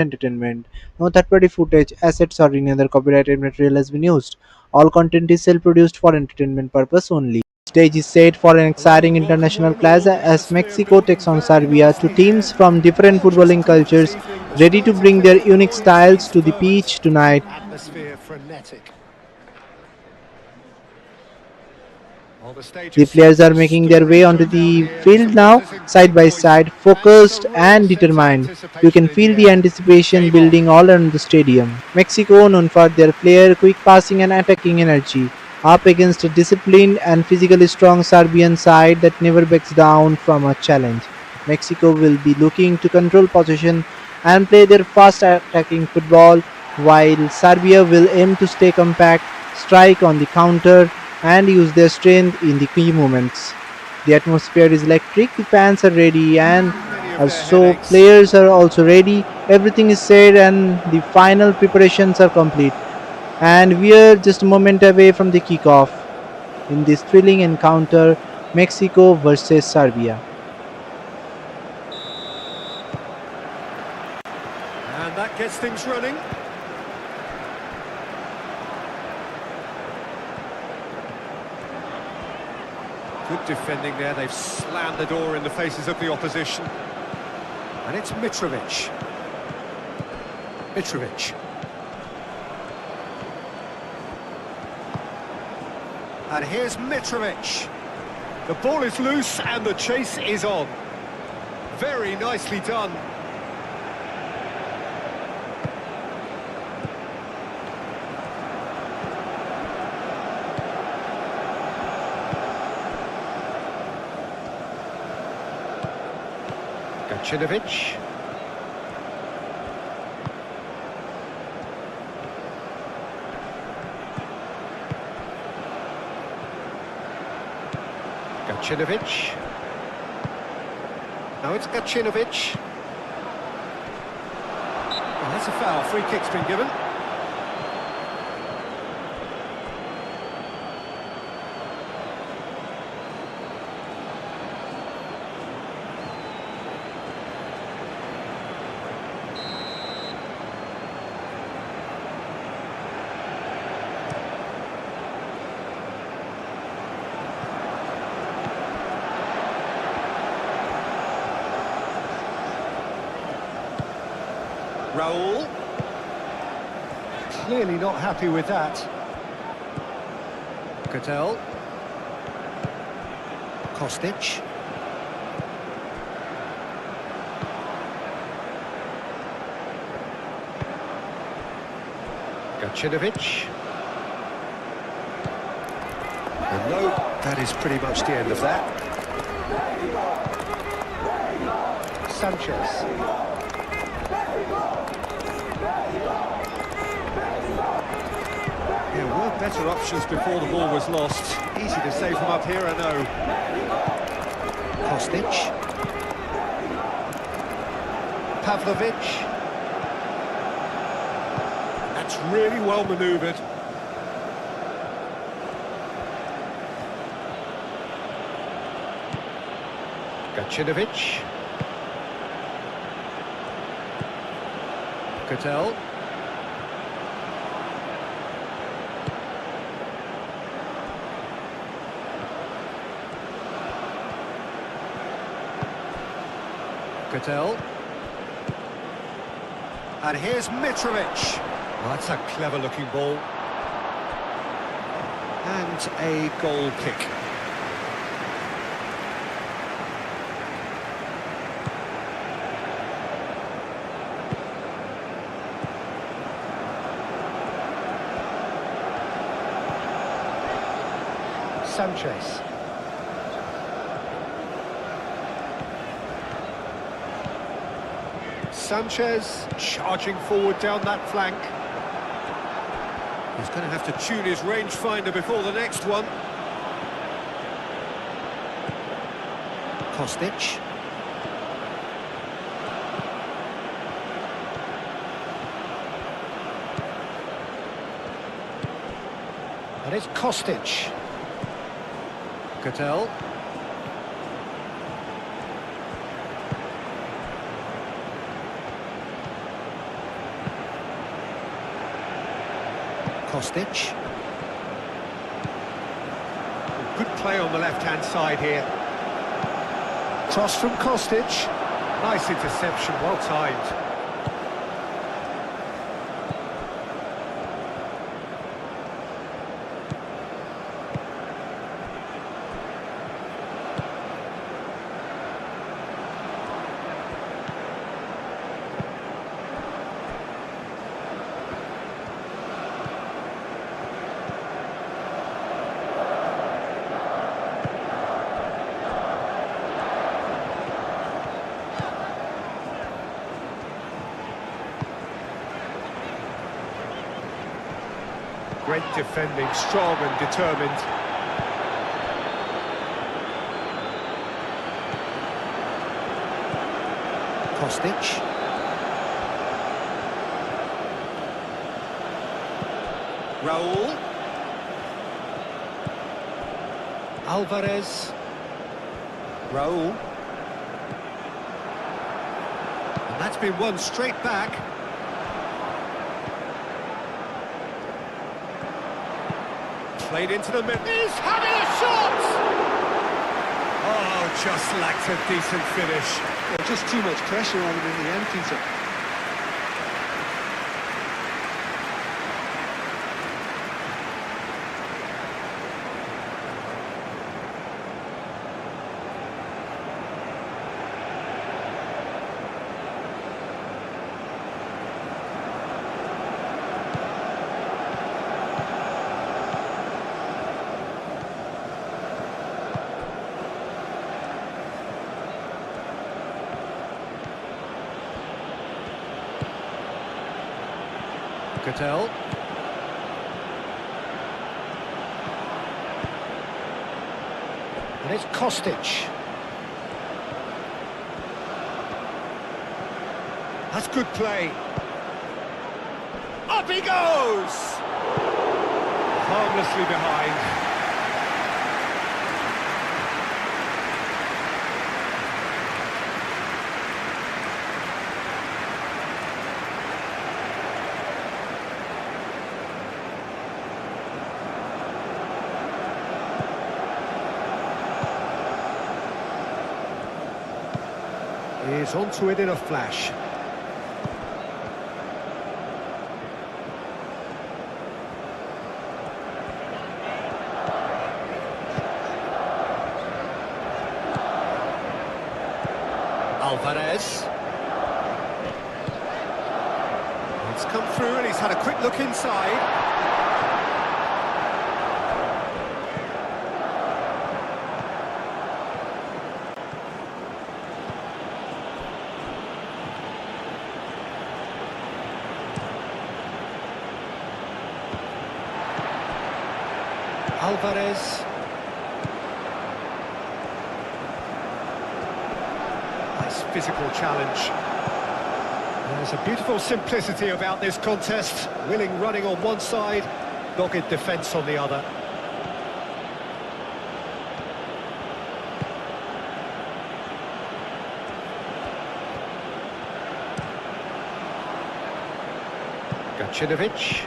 entertainment. No third-party footage, assets, or any other copyrighted material has been used. All content is self-produced for entertainment purpose only. Stage is set for an exciting Hello, welcome international one clash all. The as atmosphere Mexico building takes on very Serbia, two nicely here. teams from different Gorgeous footballing day this cultures evening. The ready to skies are bring their clear, unique audience styles is to the fervent, pitch tonight. atmosphere frenetic. Well, the stage The is set players for are a making their story way to onto go down the here. field now, Supporters in side great by voice, side, and there's a focused real and sense of determined. You anticipation can in the feel the air. anticipation Game on. building all around the stadium. Mexico, known for their flair, quick passing, and attacking energy, up against a disciplined and physically strong Serbian side that never backs down from a challenge. Mexico will be looking to control possession and play their fast attacking football, while Serbia will aim to stay compact, strike on the counter, and use their strength in the key moments. The atmosphere is electric, the fans are ready, and Many of their so headaches. players are also ready. Everything is said, and the final preparations are complete. And we are just a moment away from the kickoff in this thrilling encounter, Mexico versus Serbia. And that gets things running. Good defending there. They've slammed the door in the faces of the opposition. And it's Mitrovic. Mitrovic. And here's Mitrovic. The ball is loose and the chase is on. Very nicely done. Gacinovic. Gacinovic. Now it's Gacinovic. Oh, that's a foul. Free kick's been given. Raul. Clearly not happy with that. Cattell. Kostic. Gacinovic. And no, that is pretty much the end of that. Sanchez. There were better options before the ball was lost. Easy to say from up here, I know. Kostic. Pavlovic. That's really well manoeuvred. Gacinovic. Cattell. Cattell. And here's Mitrovic. Well, that's a clever-looking ball. And a goal kick. Sanchez. Sanchez charging forward down that flank. He's going to have to tune his rangefinder before the next one. Kostic. And it's Kostic. Cattell. Kostic. Good play on the left-hand side here. Cross from Kostic. Nice interception, well timed. Great defending, strong and determined. Kostic. Raul. Alvarez. Raul. And that's been won straight back. Played into the middle. He's having a shot! Oh, just lacked a decent finish. Well, just too much pressure on him in the end, Peter. Cattell. And it's Kostic. That's good play. Up he goes! Harmlessly behind. He's onto it in a flash. Alvarez. It's come through and he's had a quick look inside. Alvarez. Nice physical challenge. There's a beautiful simplicity about this contest. Willing running on one side, dogged defence on the other. Gacinovic.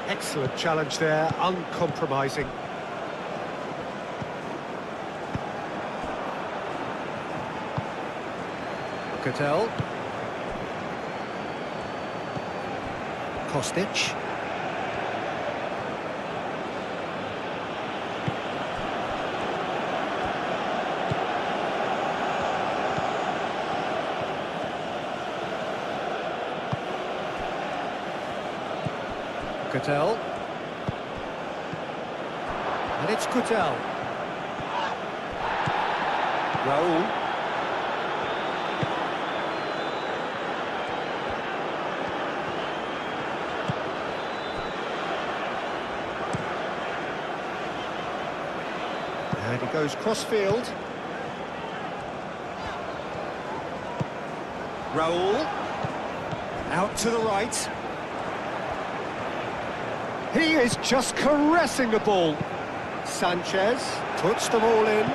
Excellent challenge there, uncompromising. Cattell. Kostic. Cattell. And it's Cattell. Raul. And he goes cross-field. Raul. Out to the right. He is just caressing the ball. Sanchez puts them all in.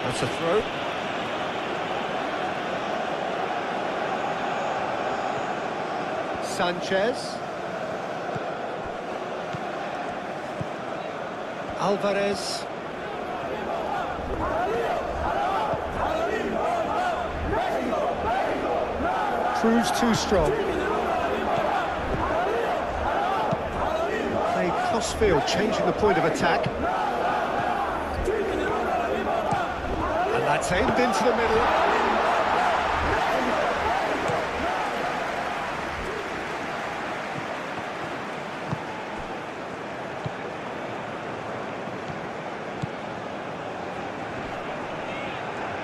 That's a throw. Sanchez. Alvarez. Proves too strong. Play crossfield, changing the point of attack. And that's aimed into the middle.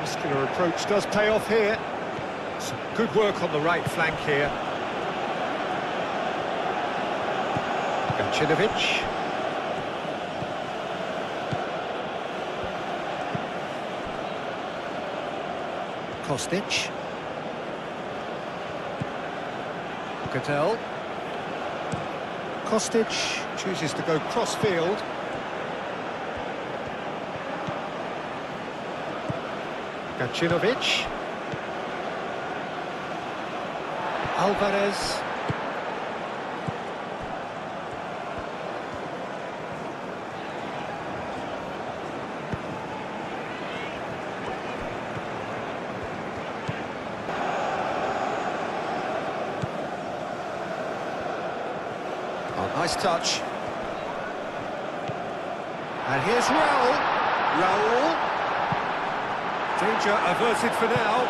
Muscular approach does pay off here. Some good work on the right flank here. Gacinovic. Kostic. Cattell. Kostic chooses to go cross-field. Gacinovic. Alvarez. Oh, nice touch. And here's Raul. Raul. Danger averted for now.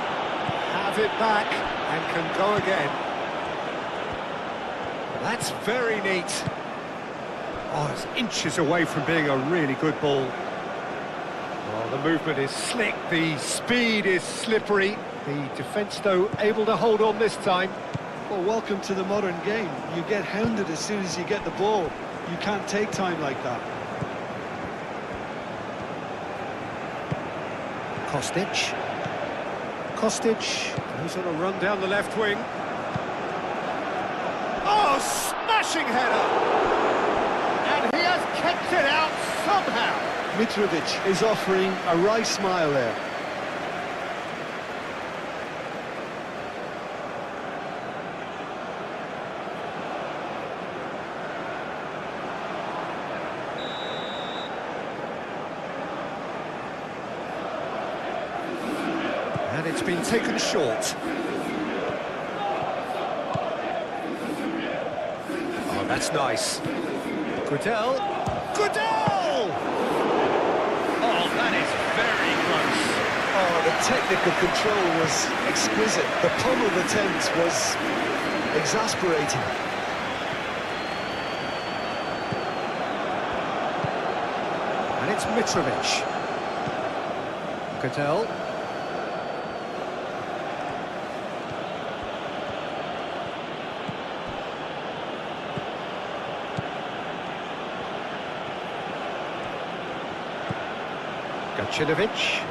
Have it back and can go again. That's very neat. Oh, it's inches away from being a really good ball. Oh, the movement is slick, the speed is slippery. The defence, though, able to hold on this time. Well, welcome to the modern game. You get hounded as soon as you get the ball. You can't take time like that. Kostic. Kostic goes on a run down the left wing. Oh, smashing header! And he has kept it out somehow. Mitrovic is offering a wry smile there. And it's been taken short. Oh, that's nice. Goodell. Goodell! Oh, that is very close. Oh, the technical control was exquisite. The pummeled attempt was exasperating. And it's Mitrovic. Goodell. Gacinovic.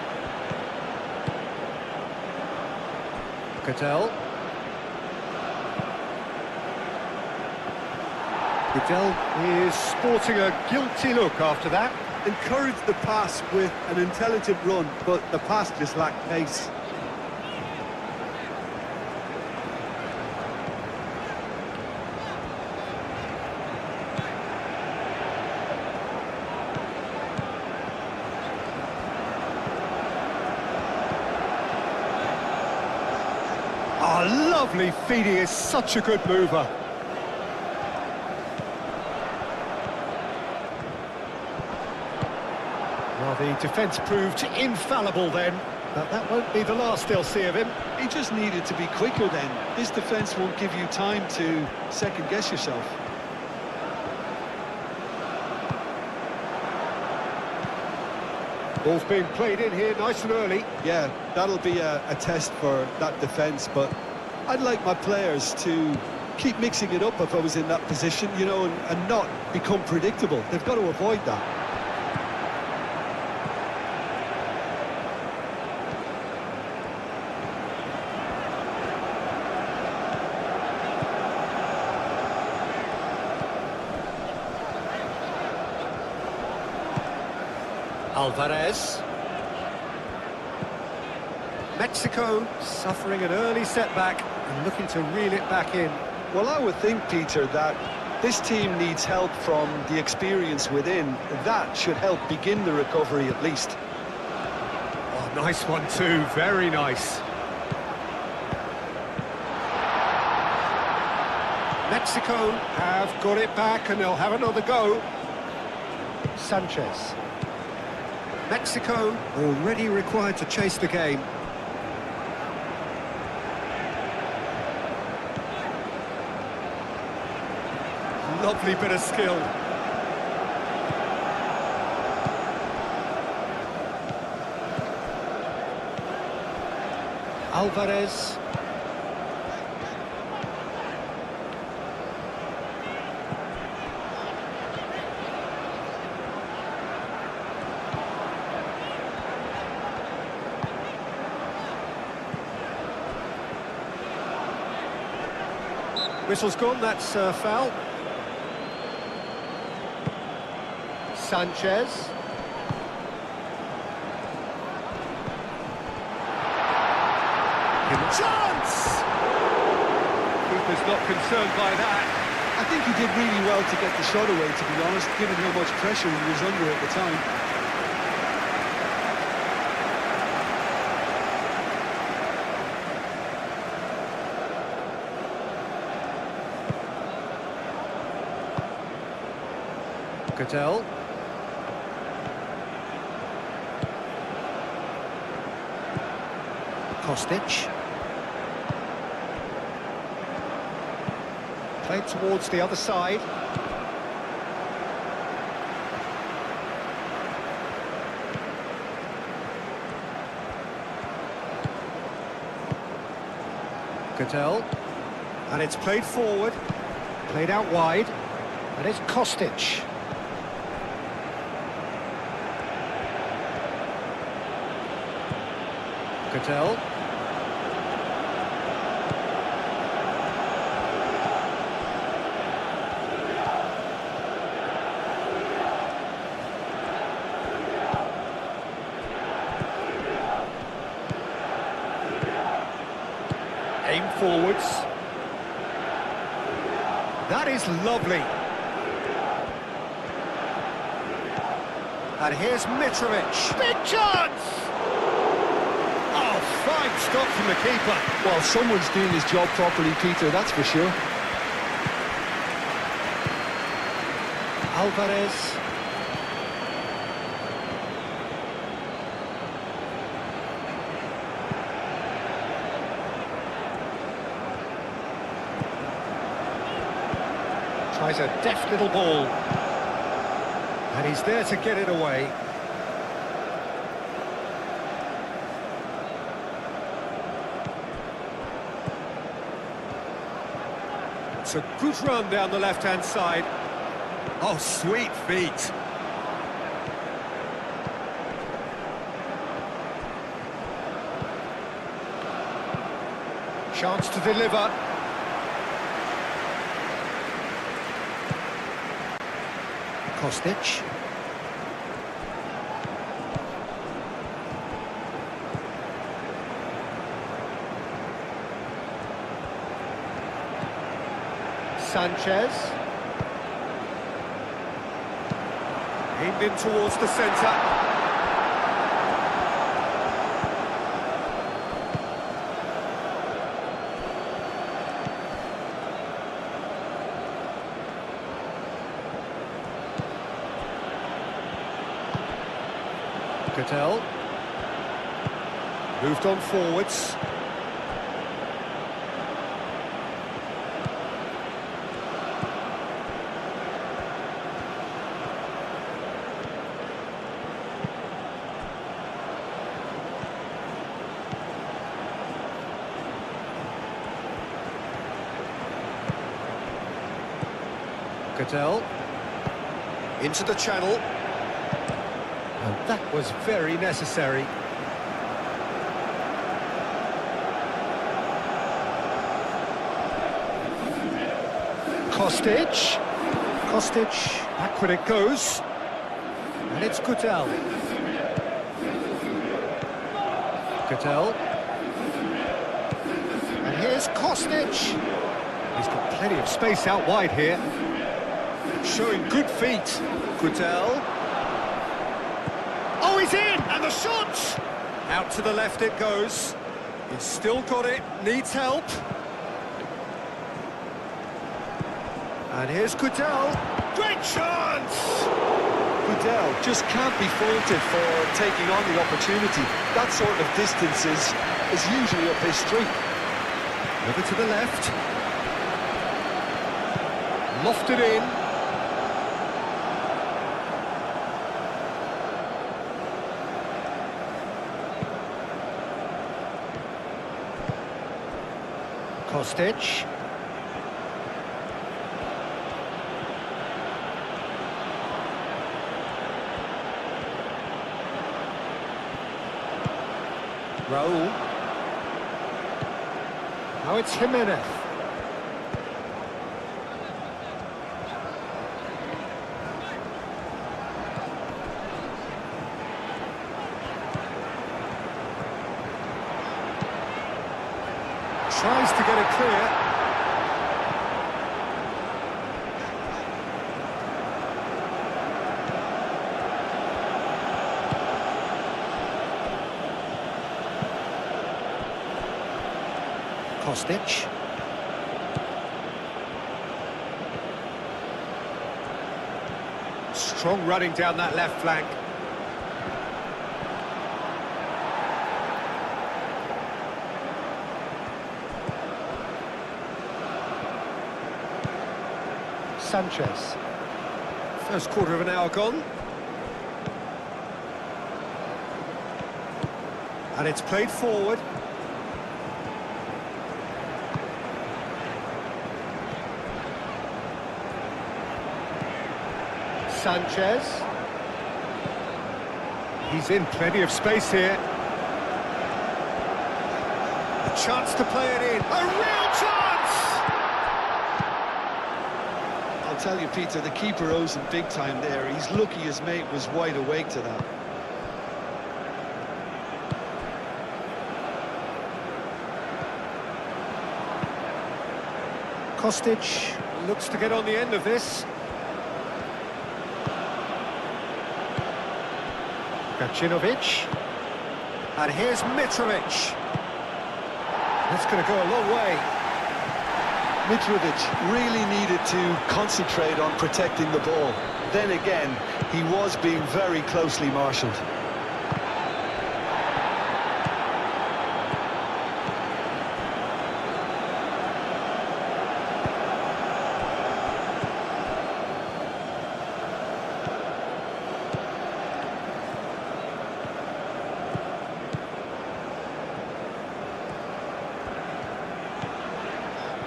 Cattell. Goodell is sporting a guilty look after that. Encouraged the pass with an intelligent run, but the pass just lacked pace. Oh, lovely feeding, is such a good mover. Well, the defence proved infallible then, but that won't be the last they'll see of him. He just needed to be quicker then. This defence won't give you time to second-guess yourself. Ball's being played in here nice and early. Yeah, that'll be a test for that defence, but I'd like my players to keep mixing it up if I was in that position, you know, and not become predictable. They've got to avoid that. Alvarez. Mexico suffering an early setback and looking to reel it back in. Well, I would think, Peter, that this team needs help from the experience within. That should help begin the recovery at least. Oh, nice one too, very nice. Mexico have got it back and they'll have another go. Sanchez. Mexico already required to chase the game. Lovely bit of skill. Alvarez. Whistle's gone, that's foul. Sanchez. Chance! Keeper's not concerned by that. I think he did really well to get the shot away, to be honest, given how much pressure he was under at the time. Cattell. Kostic. Played towards the other side. Cattell. And it's played forward. Played out wide. And it's Kostic. Cattell. Aim forwards. That is lovely. And here's Mitrovic. Big chance! Oh, fine stop from the keeper. Well, someone's doing his job properly, Peter, that's for sure. Alvarez. Tries a deft little ball. And he's there to get it away. It's a good run down the left-hand side. Oh, sweet feet. Chance to deliver. Kostic. Sanchez. Aimed in towards the centre. Cattell. Moved on forwards. Cattell. Into the channel. And that was very necessary. Kostic. Kostic, backward it goes. And it's Cattell. Cattell. And here's Kostic. He's got plenty of space out wide here. Showing good feet. Gutel. Oh, he's in! And the shot! Out to the left it goes. He's still got it, needs help. And here's Gutel. Great chance! Goodell just can't be faulted for taking on the opportunity. That sort of distance is usually up his street. Over to the left. Lofted in. Kostic. Raul. Now it's Jimenez. Tries to get it clear. Kostic. Strong running down that left flank. Sanchez. First quarter of an hour gone. And it's played forward. Sanchez. He's in plenty of space here. A chance to play it in. A real chance! I'll tell you, Peter, the keeper owes him big time there. He's lucky his mate was wide awake to that. Kostic looks to get on the end of this. Gacinovic. And here's Mitrovic. That's going to go a long way. Mitrovic really needed to concentrate on protecting the ball. Then again, he was being very closely marshalled.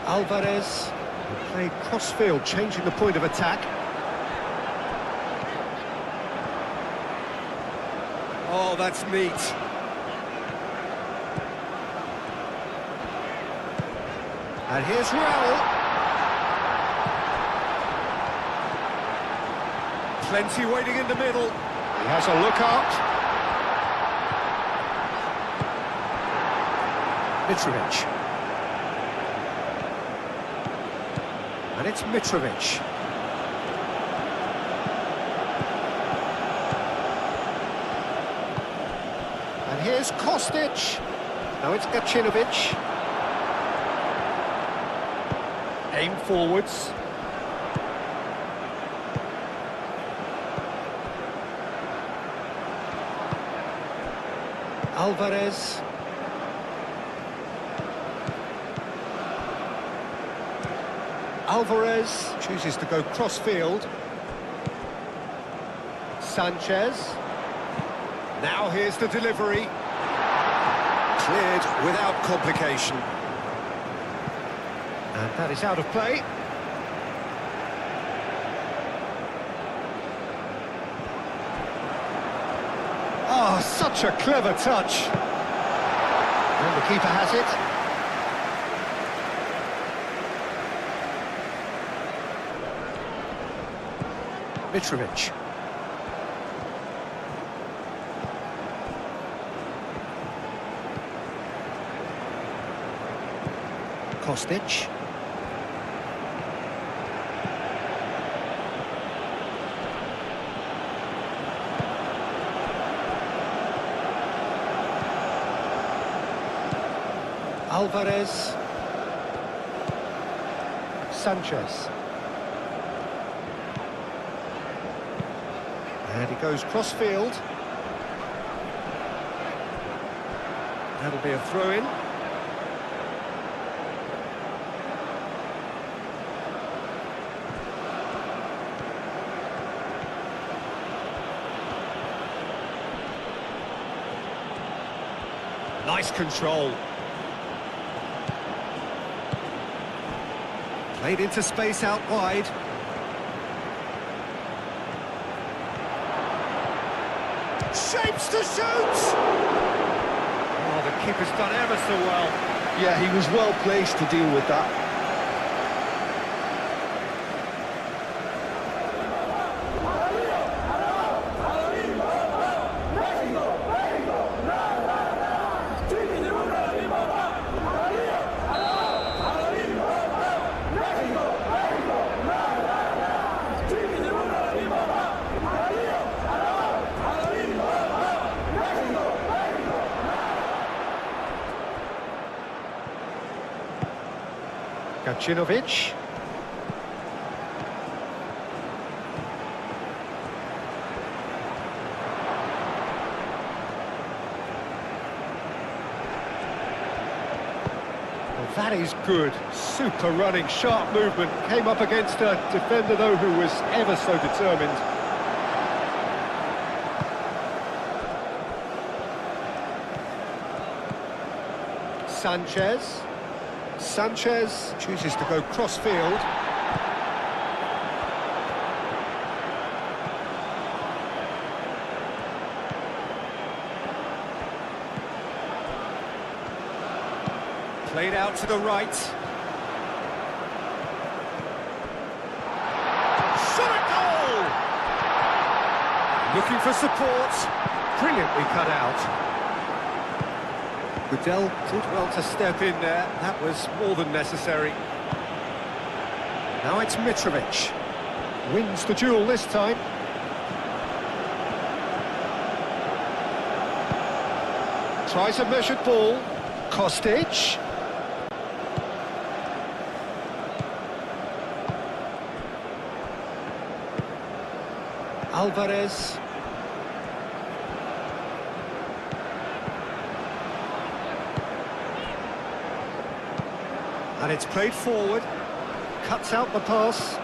Alvarez played cross-field, changing the point of attack. Oh, that's neat. And here's Raul. Plenty waiting in the middle. He has a look up. Mitrovic. And it's Mitrovic. And here's Kostic. Now it's Gacinovic. Aim forwards. Alvarez. Alvarez chooses to go cross-field. Sanchez. Now here's the delivery. Cleared without complication. And that is out of play. Oh, such a clever touch. And the keeper has it. Mitrovic. Kostic. Alvarez. Sanchez. And he goes cross-field. That'll be a throw-in. Nice control. Played into space out wide. Shapes to shoot! Oh, the keeper's done ever so well. Yeah, he was well placed to deal with that. Gacinovic. Well, that is good. Super running, sharp movement. Came up against a defender, though, who was ever so determined. Sanchez. Sanchez chooses to go cross-field. Played out to the right. Shot at goal! Looking for support. Brilliantly cut out. Goodell did well to step in there. That was more than necessary. Now it's Mitrovic. Wins the duel this time. Tries a measured ball. Kostic. Alvarez. And it's played forward, cuts out the pass.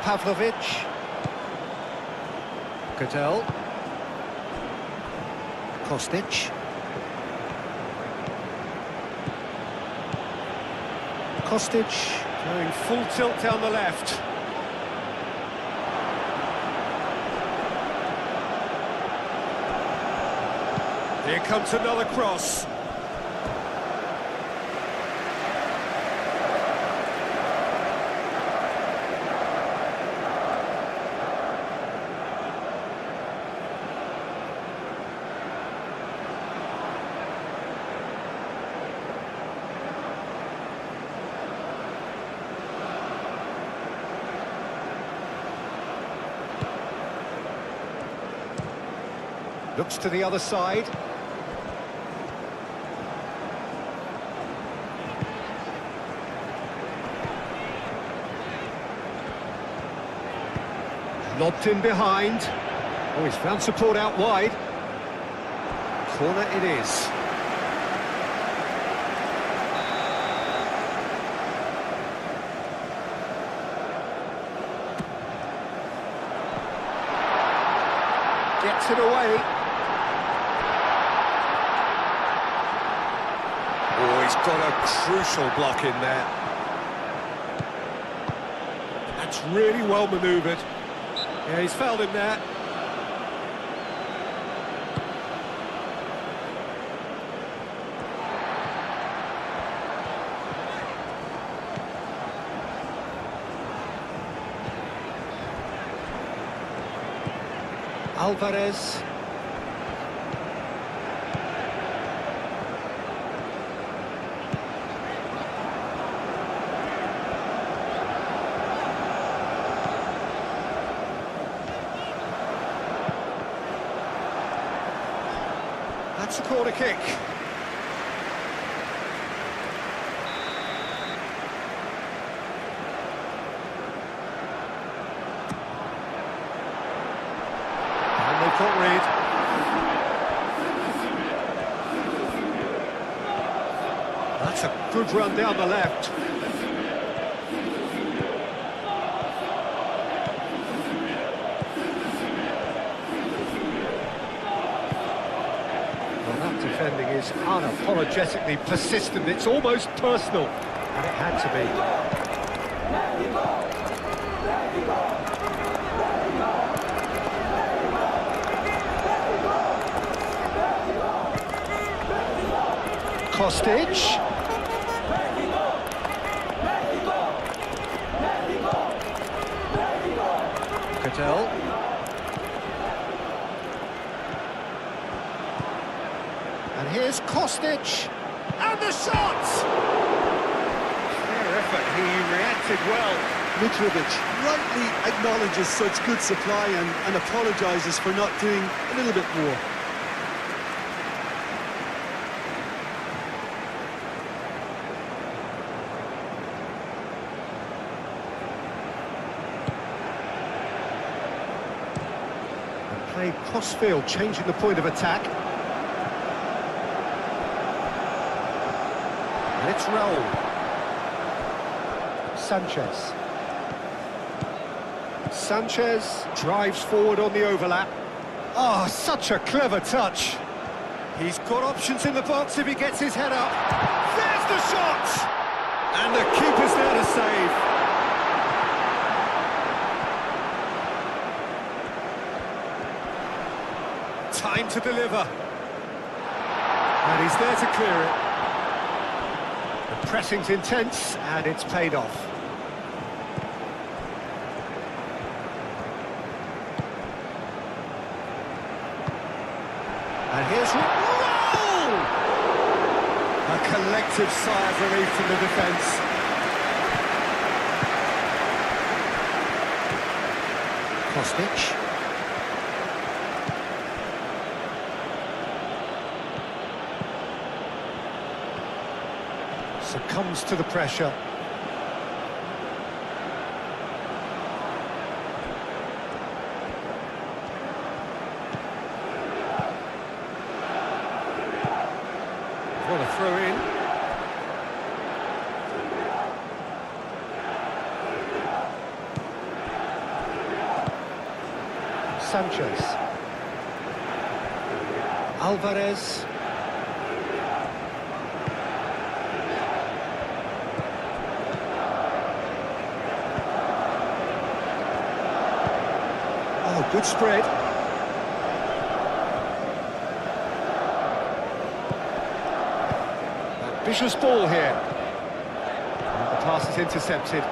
Pavlovic. Goodell. Kostic. Kostic going full tilt down the left. Here comes another cross. Looks to the other side. Lobbed in behind. Oh, he's found support out wide. Corner it is. Gets it away. Oh, he's got a crucial block in there. That's really well manoeuvred. Yeah, he's fouled him there. Alvarez. It's a corner kick. And they've got rid. That's a good run down the left. Well, that defending is unapologetically persistent. It's almost personal. And it had to be. Kostic. Cattell. And here's Kostic. And the shot! Fair effort, he reacted well. Mitrovic rightly acknowledges such good supply and apologises for not doing a little bit more. Played cross-field, changing the point of attack. And it's Raul. Sanchez. Sanchez drives forward on the overlap. Oh, such a clever touch. He's got options in the box if he gets his head up. There's the shot! And the keeper's there to save. Time to deliver. And he's there to clear it. The pressing's intense, and it's paid off. And here's Raul! A collective sigh of relief from the defence. Kostic. Succumbs to the pressure. What a throw in. Sanchez. Alvarez. Oh, good spread. Ambitious ball here. And the pass is intercepted.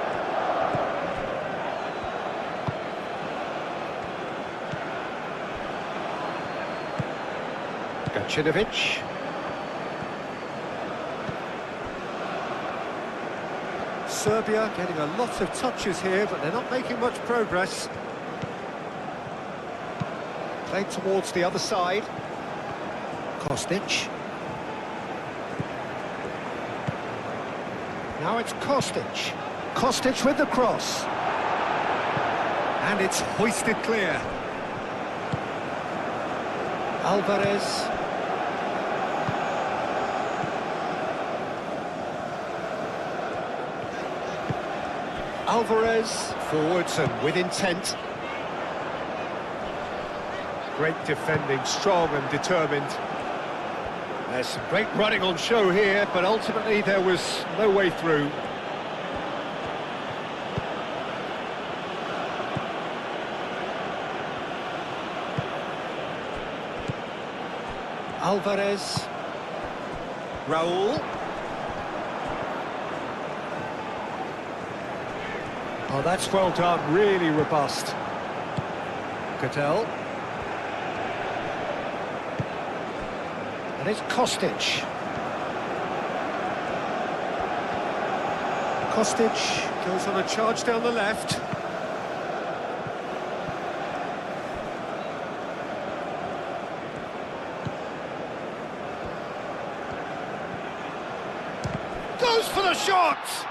Gacinovic. Serbia getting a lot of touches here, but they're not making much progress. Played towards the other side. Kostic. Now it's Kostic. Kostic with the cross. And it's hoisted clear. Alvarez. Alvarez. Forwards and with intent. Great defending, strong and determined. There's some great running on show here, but ultimately there was no way through. Alvarez. Raul. Oh, that's well done, really robust. Cattell. And it's Kostic. Kostic goes on a charge down the left. the shot!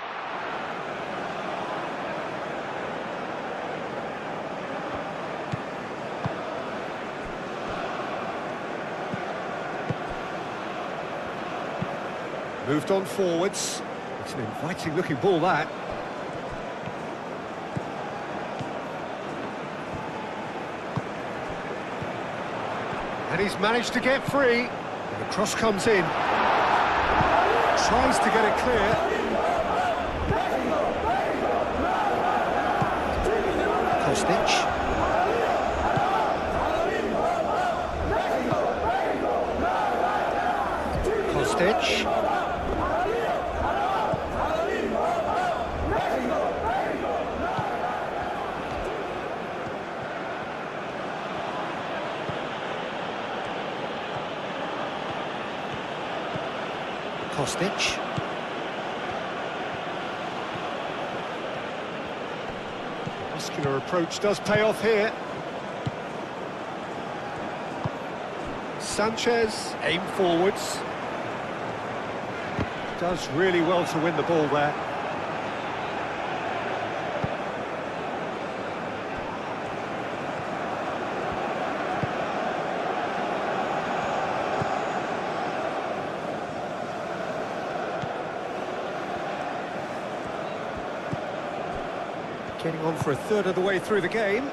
Moved on forwards. It's an inviting looking ball, that. And he's managed to get free. And the cross comes in. Tries to get it clear. Kostic. Kostic. Kostic. Muscular approach does pay off here. Sanchez, aim forwards. Does really well to win the ball there. Getting on for a third of the way through the game.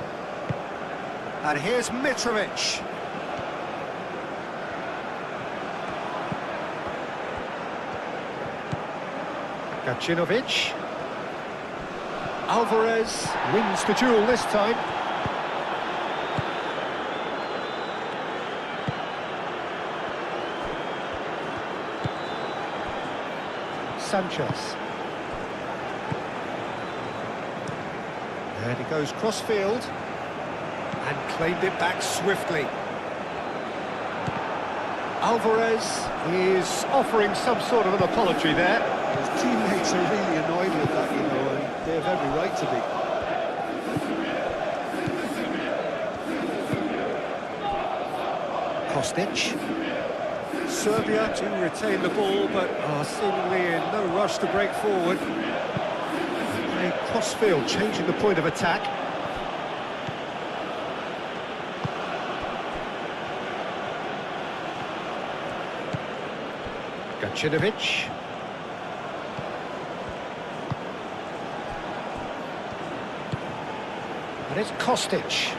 And here's Mitrovic. Gacinovic. Alvarez wins the duel this time. Sanchez. And he goes cross-field and claimed it back swiftly. Alvarez is offering some sort of an apology there. His teammates are really annoyed with that, you know, and they have every right to be. Kostic. Serbia to retain the ball, but are seemingly in no rush to break forward. A cross-field, changing the point of attack. Gacinovic. And it's Kostic.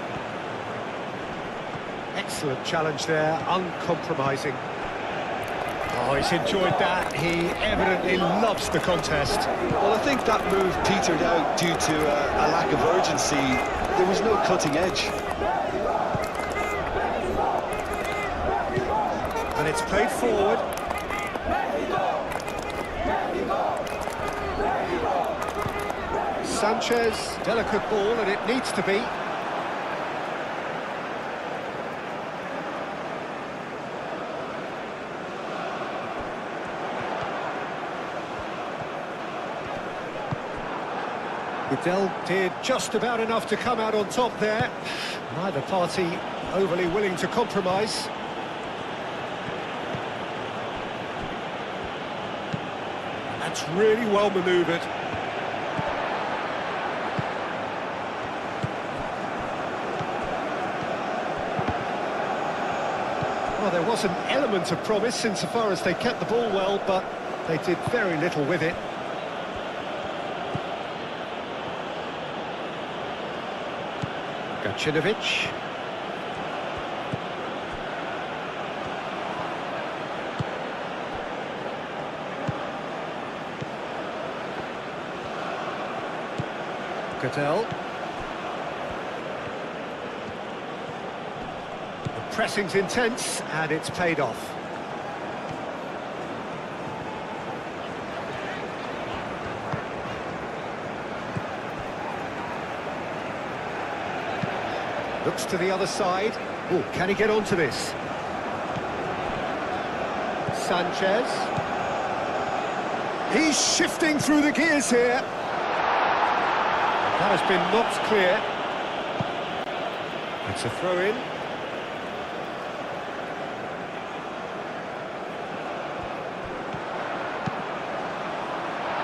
Excellent challenge there, uncompromising. Oh, he's enjoyed that. He evidently loves the contest. Well, I think that move petered out due to a lack of urgency. There was no cutting edge. And it's played forward. Sanchez, delicate ball, and it needs to be. Goodell did just about enough to come out on top there. Neither party overly willing to compromise. That's really well manoeuvred. Well, there was an element of promise insofar as they kept the ball well, but they did very little with it. Gacinovic. Goodell. The pressing's intense, and it's paid off. Looks to the other side. Oh, can he get onto this? Sanchez. He's shifting through the gears here. That has been knocked clear. It's a throw-in.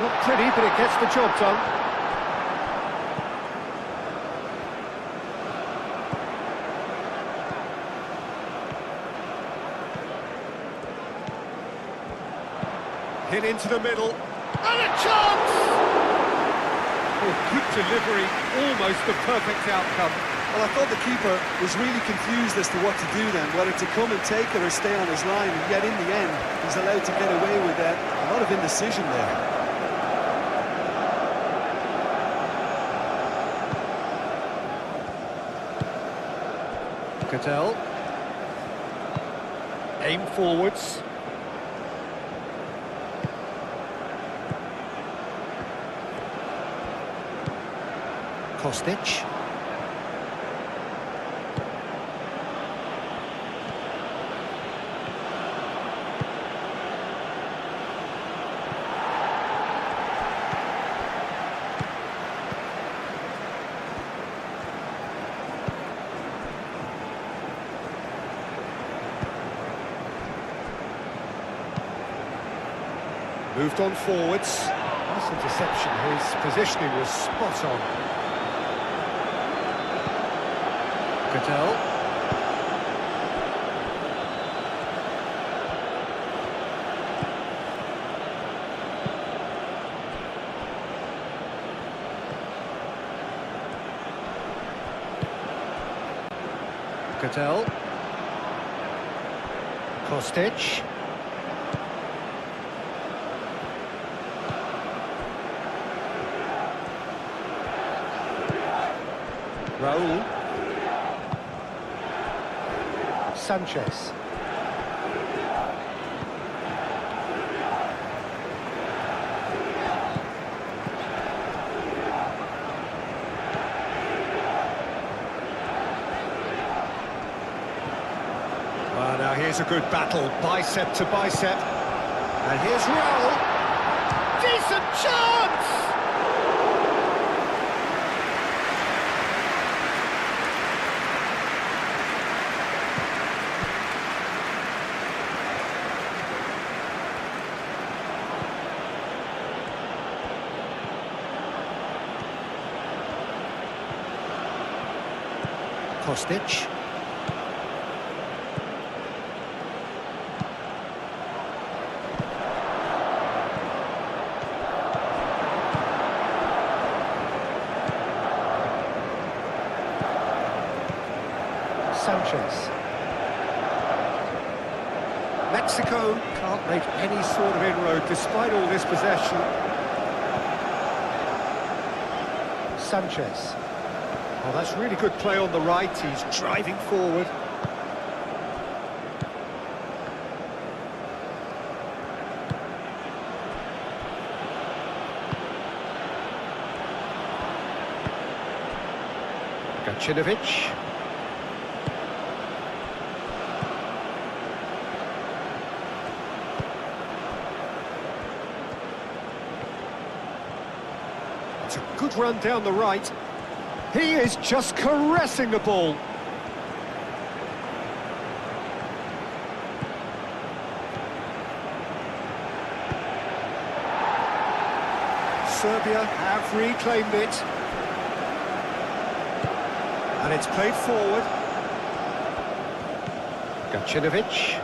Not pretty, but it gets the job done. Hit into the middle. And a chance! Oh, good delivery. Almost the perfect outcome. Well, I thought the keeper was really confused as to what to do then, whether to come and take it or stay on his line, and yet in the end, he's allowed to get away with a lot of indecision there. Cattell. Aim forwards. Kostic. Moved on forwards. Nice interception. His positioning was spot on. Cattell. Cattell. Kostic. Raul. Sanchez. Well, now here's a good battle, bicep to bicep. And here's Raul. Decent chance! Kostic. Sanchez. Mexico can't make any sort of inroad despite all this possession. Sanchez. Oh, that's really good play on the right. He's driving forward. Gacinovic. It's a good run down the right. He is just caressing the ball. Serbia have reclaimed it. And it's played forward. Gacinovic.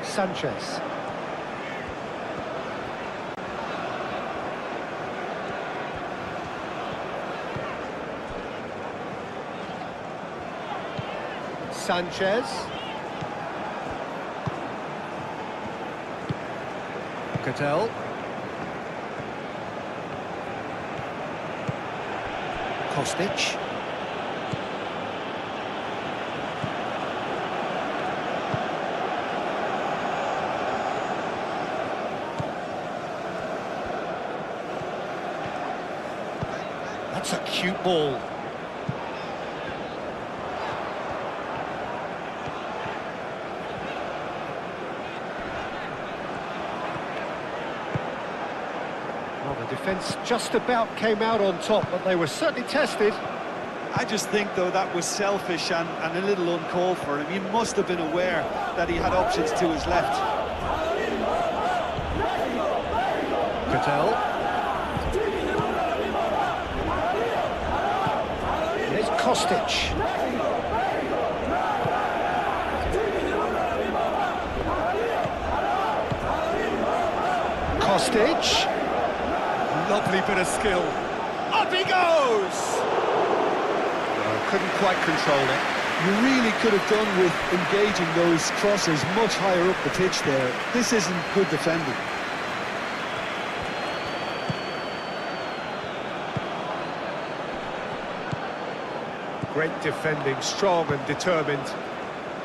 Sanchez. Sanchez. Cattell. Kostic. That's a cute ball. Well, the defence just about came out on top, but they were certainly tested. I just think, though, that was selfish and a little uncalled for him. He must have been aware that he had options to his left. Cattell. Here's Kostic. Kostic. Lovely bit of skill. Up he goes! Couldn't quite control it. You really could have done with engaging those crosses much higher up the pitch there. This isn't good defending. Great defending, strong and determined.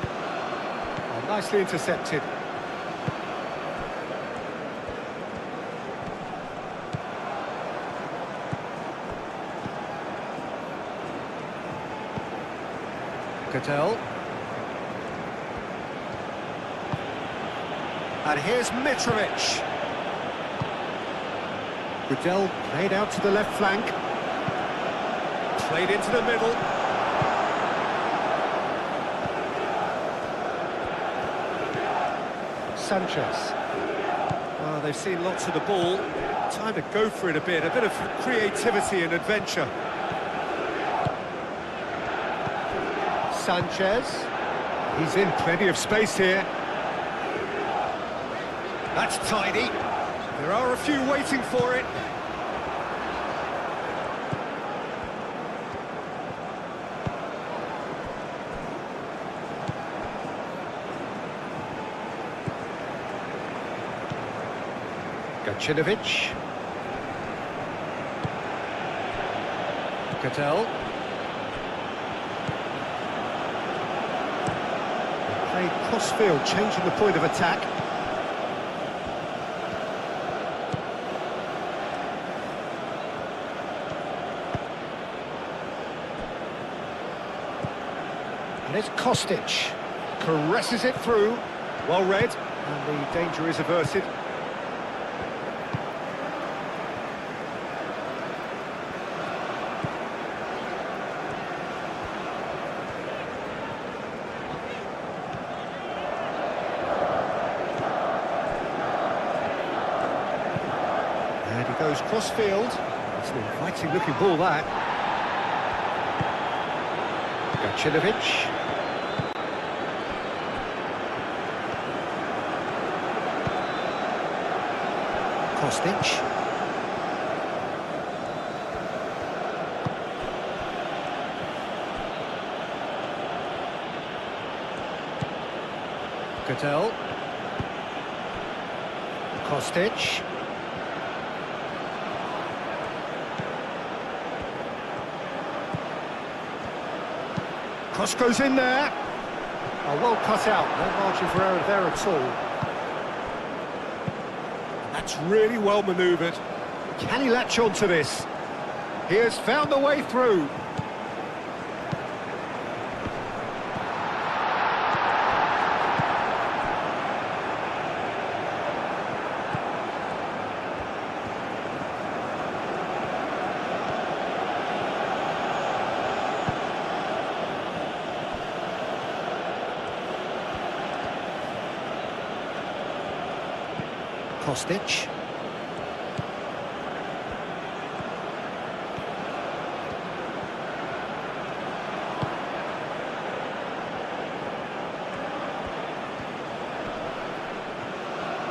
Oh, nicely intercepted. Cattell. And here's Mitrovic. Gudel played out to the left flank. Played into the middle. Sanchez. Oh, they've seen lots of the ball. Time to go for it a bit of creativity and adventure. Sanchez. He's in plenty of space here. That's tidy. There are a few waiting for it. Gacinovic. Cattell. Played cross-field, changing the point of attack. And it's Kostic. Caresses it through. Well read. And the danger is averted. And he goes cross-field. It's an inviting-looking ball, that. Gacinovic. Kostic. Cattell. Kostic. Cross goes in there. Oh, well cut out. No margin for error there at all. That's really well manoeuvred. Can he latch on to this? He has found the way through. Kostic.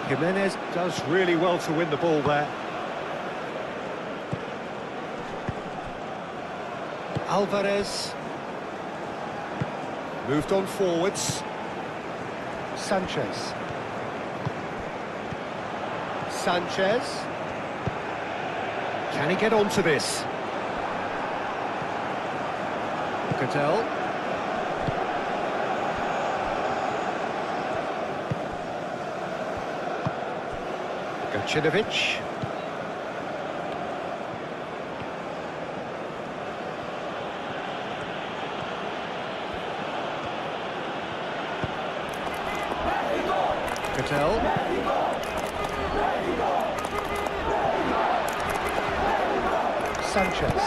Jimenez does really well to win the ball there. Alvarez. Moved on forwards. Sanchez. Sanchez. Can he get onto this? Cattell. Gacinovic. Cattell. Sanchez.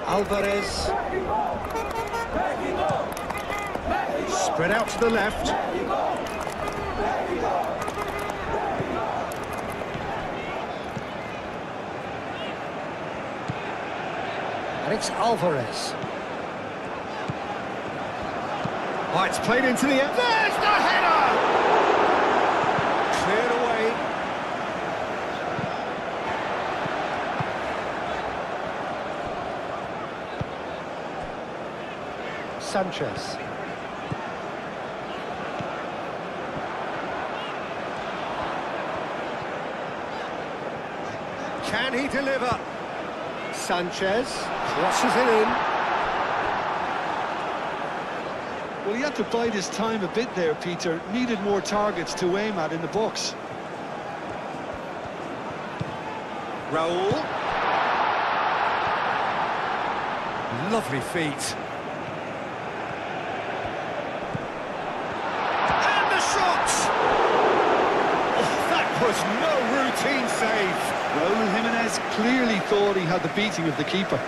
Alvarez. Spread out to the left. And it's Alvarez. Oh, it's played into the end. There's the header! Cleared away. Sanchez. Can he deliver? Sanchez crosses it in. Well, he had to bide his time a bit there, Peter. Needed more targets to aim at in the box. Raul. Lovely feet. And the shot! Oh, that was no routine save. Raul Jimenez clearly thought he had the beating of the keeper.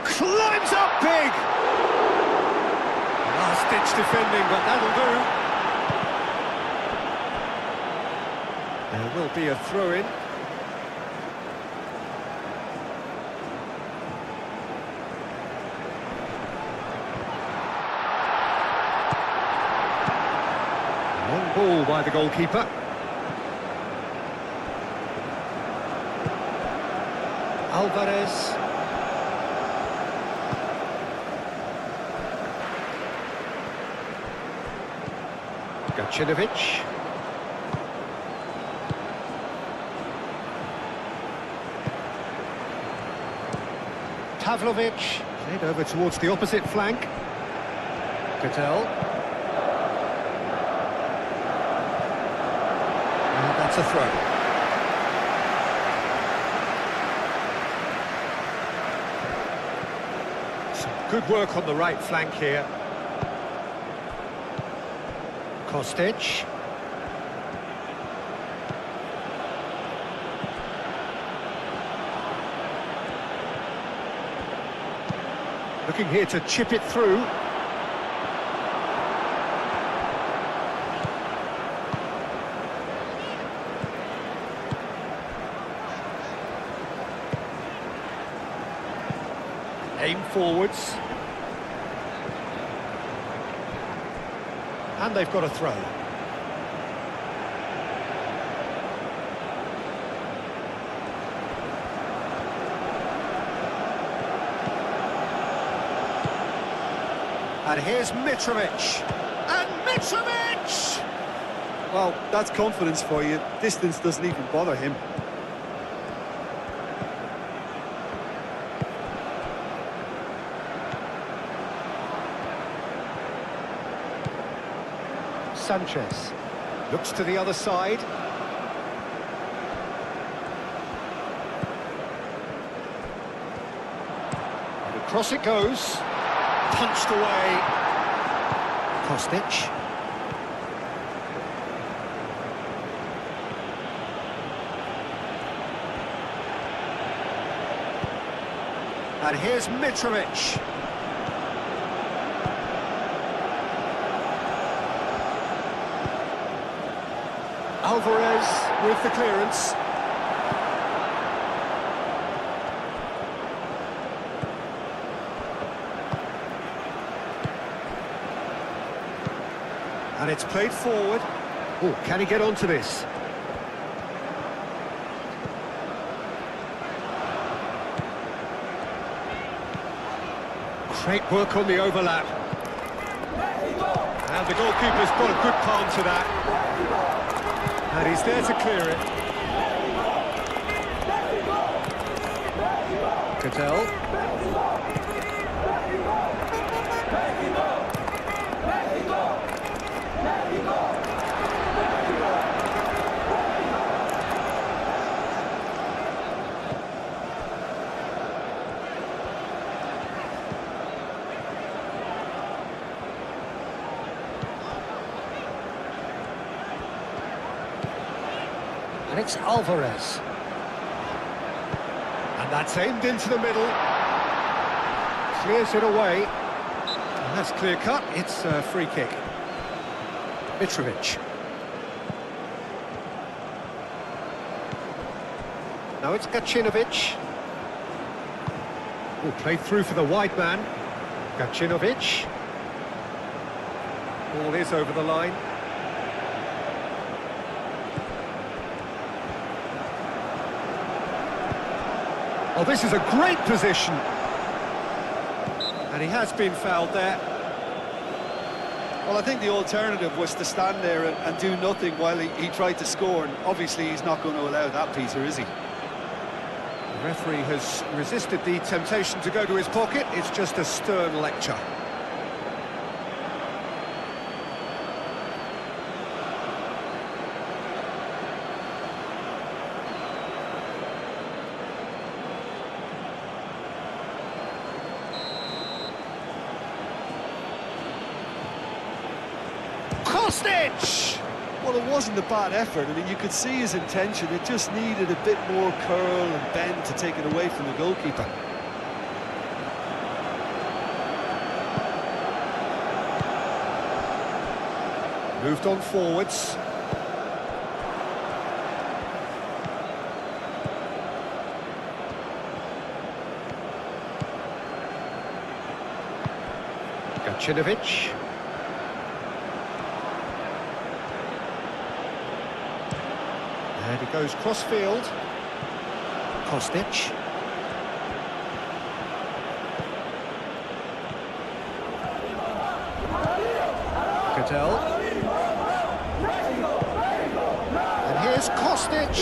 Climbs up big! Last-ditch defending, but that'll do. There will be a throw-in. Long ball by the goalkeeper. Alvarez. Gacinovic. Pavlovic. Played over towards the opposite flank. Cattell. And that's a throw. Some good work on the right flank here. Kostic. Looking here to chip it through. Aim forwards. And they've got a throw. And here's Mitrovic. And Mitrovic! Well, that's confidence for you. Distance doesn't even bother him. Sanchez looks to the other side. And across it goes. Punched away. Kostic. And here's Mitrovic. Alvarez with the clearance. And it's played forward. Oh, can he get onto this? Great work on the overlap. And the goalkeeper's got a good palm to that. And he's there to clear it. Cattell. And it's Alvarez. And that's aimed into the middle. Clears it away. And that's clear cut. It's a free kick. Mitrovic. Now it's Gacinovic. Oh, played through for the wide man. Gacinovic. Ball is over the line. Oh, this is a great position. And he has been fouled there. Well, I think the alternative was to stand there and do nothing while he tried to score, and obviously he's not going to allow that, Peter, is he? The referee has resisted the temptation to go to his pocket. It's just a stern lecture. Kostic! Well, it wasn't a bad effort. I mean, you could see his intention. It just needed a bit more curl and bend to take it away from the goalkeeper. Moved on forwards. Gacinovic. And he goes cross-field. Kostic. Cadell. And here's Kostic.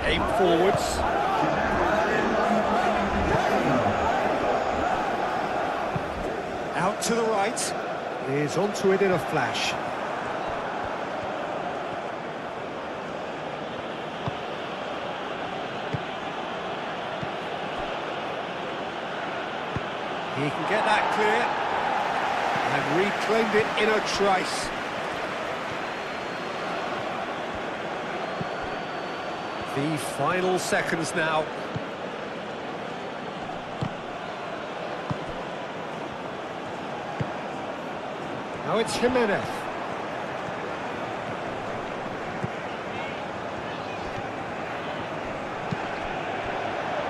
Aim forwards. Out to the right. He's onto it in a flash. He can get that clear. And reclaimed it in a trice. The final seconds now. Now it's Jimenez.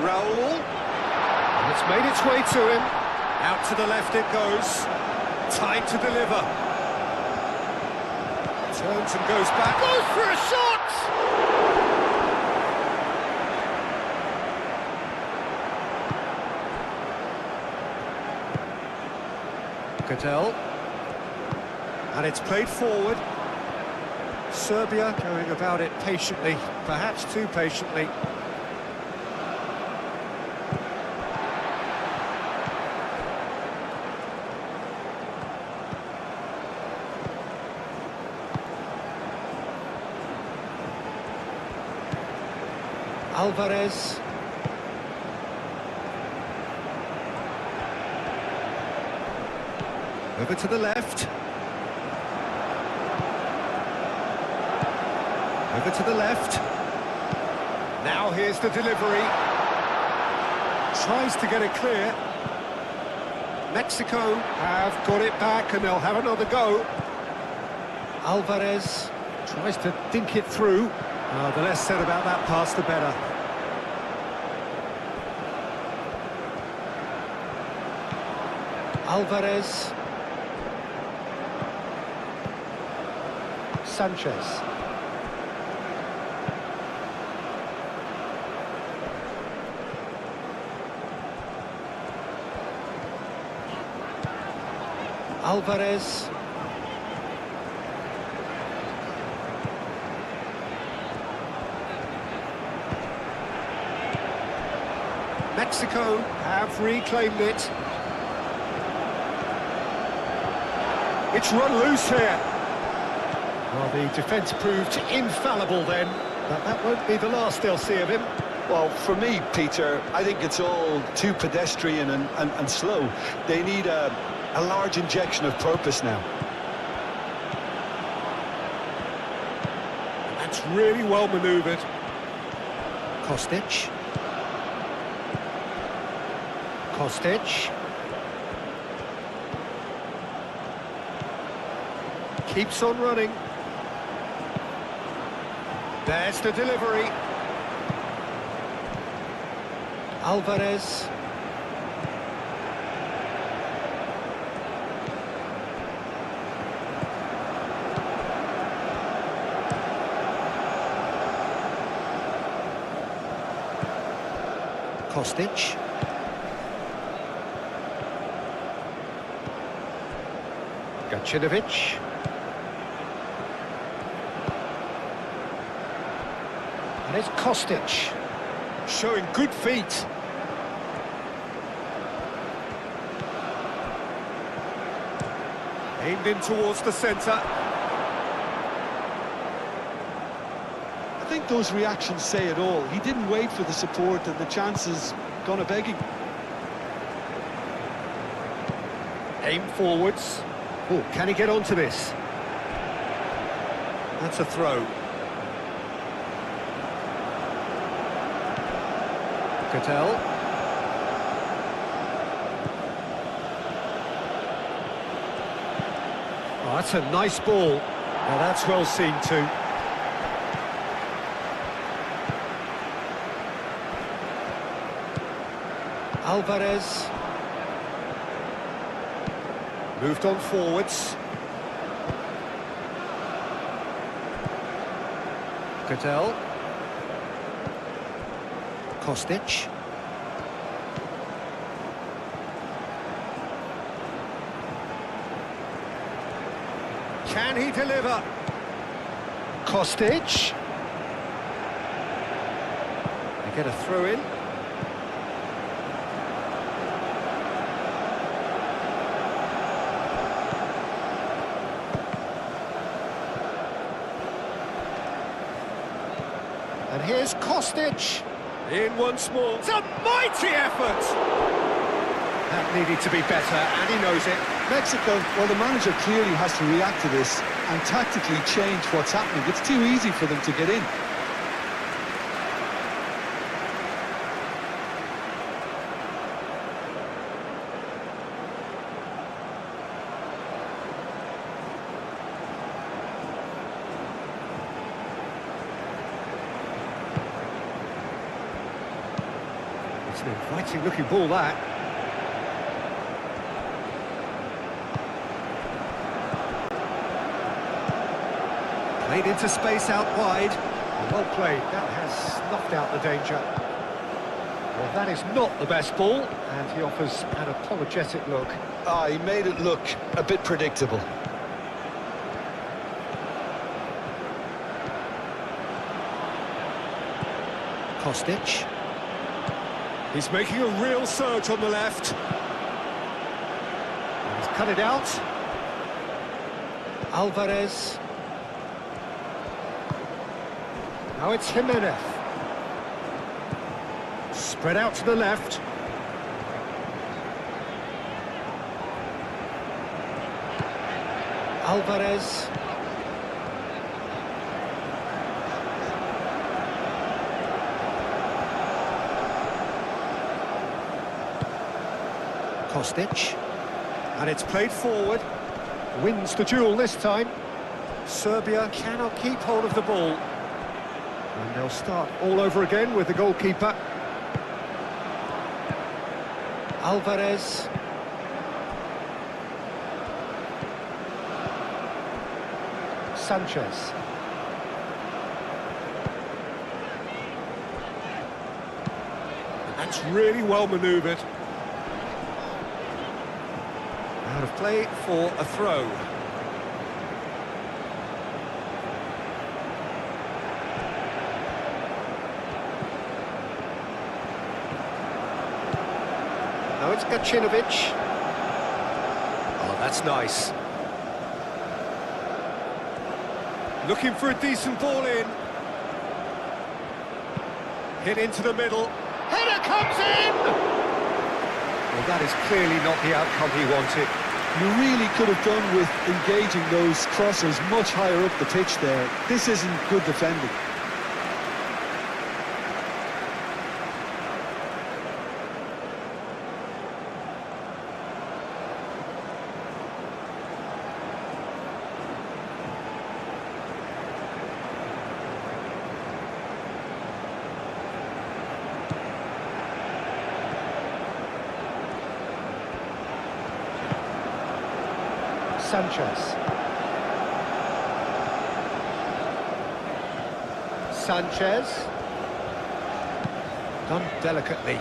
Raul. And it's made its way to him. Out to the left it goes. Time to deliver. Turns and goes back. Goes for a shot! Cadell. And it's played forward. Serbia going about it patiently, perhaps too patiently. Alvarez. Over to the left. Over to the left. Now here's the delivery. Tries to get it clear. Mexico have got it back and they'll have another go. Alvarez tries to dink it through. The less said about that pass, the better. Alvarez. Sanchez. Alvarez. Mexico have reclaimed it. It's run loose here. Well, the defence proved infallible then, but that won't be the last they'll see of him. Well, for me, Peter, I think it's all too pedestrian and slow. They need a large injection of purpose now. That's really well manoeuvred. Kostic. Kostic. Keeps on running. There's the delivery. Alvarez. Kostic. Gacinovic. And it's Kostic. Showing good feet. Aimed in towards the centre. I think those reactions say it all. He didn't wait for the support and the chances gone a begging. Aim forwards. Oh, can he get onto this? That's a throw. Cattell. Oh, that's a nice ball. Now that's well seen too. Alvarez. Moved on forwards. Cattell. Kostic. Can he deliver? Kostic. They get a throw in. And here's Kostic. In once more. It's a mighty effort! That needed to be better, and he knows it. Mexico, well, the manager clearly has to react to this and tactically change what's happening. It's too easy for them to get in. It's an inviting looking ball, that. Played into space out wide. Well played. That has snuffed out the danger. Well, that is not the best ball, and he offers an apologetic look. Ah, he made it look a bit predictable. Kostic. He's making a real surge on the left. And he's cut it out. Alvarez. Now it's Jimenez. Spread out to the left. Alvarez. Kostic. And it's played forward. Wins the duel this time. Serbia cannot keep hold of the ball. And they'll start all over again with the goalkeeper. Alvarez. Sanchez. That's really well manoeuvred. Out of play for a throw. Now it's Gacinovic. Oh, that's nice. Looking for a decent ball in. Hit into the middle. Header comes in! Well, that is clearly not the outcome he wanted. You really could have done with engaging those crossers much higher up the pitch there. This isn't good defending. Sanchez. Sanchez. Done delicately.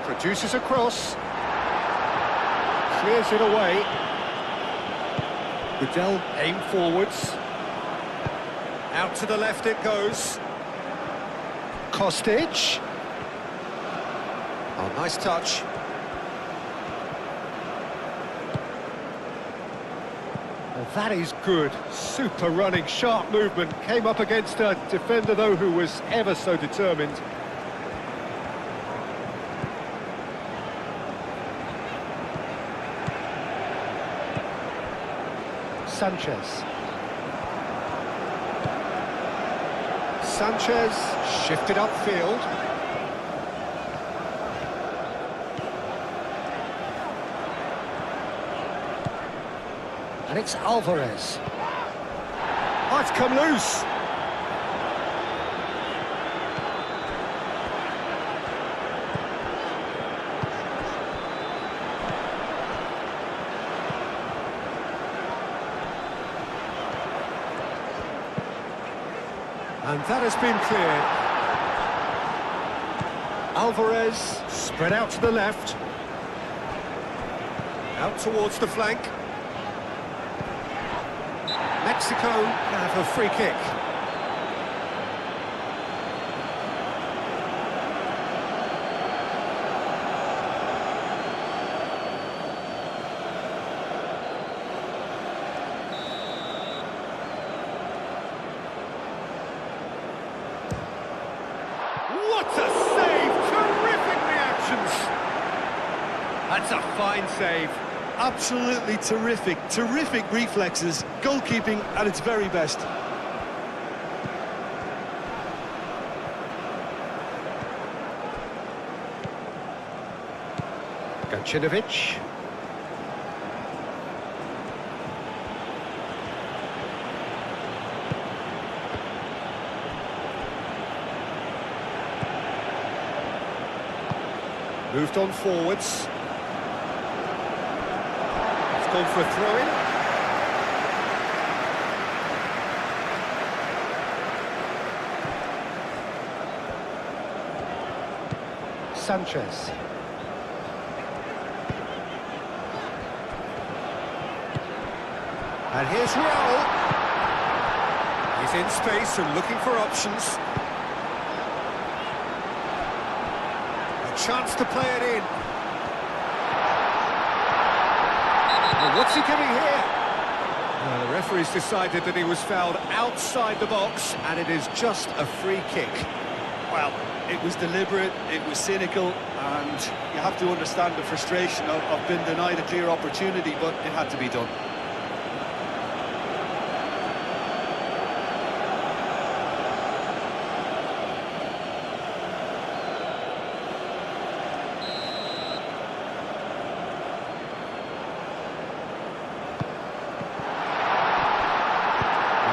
Produces a cross. Clears it away. Goodell aim forwards. Out to the left it goes. Kostic. Oh, nice touch. Well, that is good. Super running, sharp movement. Came up against a defender, though, who was ever so determined. Sanchez. Sanchez shifted upfield. And it's Alvarez. Oh, it's come loose. And that has been cleared. Alvarez spread out to the left. Out towards the flank. Mexico have a free kick. What a save! Terrific reactions! That's a fine save. Absolutely terrific, terrific reflexes, goalkeeping at its very best. Gacinovic. Moved on forwards. Gone for a throw-in. Sanchez. And here's Raul. He's in space and looking for options. A chance to play it in. Well, what's he giving here? The referee's decided that he was fouled outside the box, and it is just a free kick. Well, it was deliberate, it was cynical, and you have to understand the frustration of being denied a clear opportunity, but it had to be done.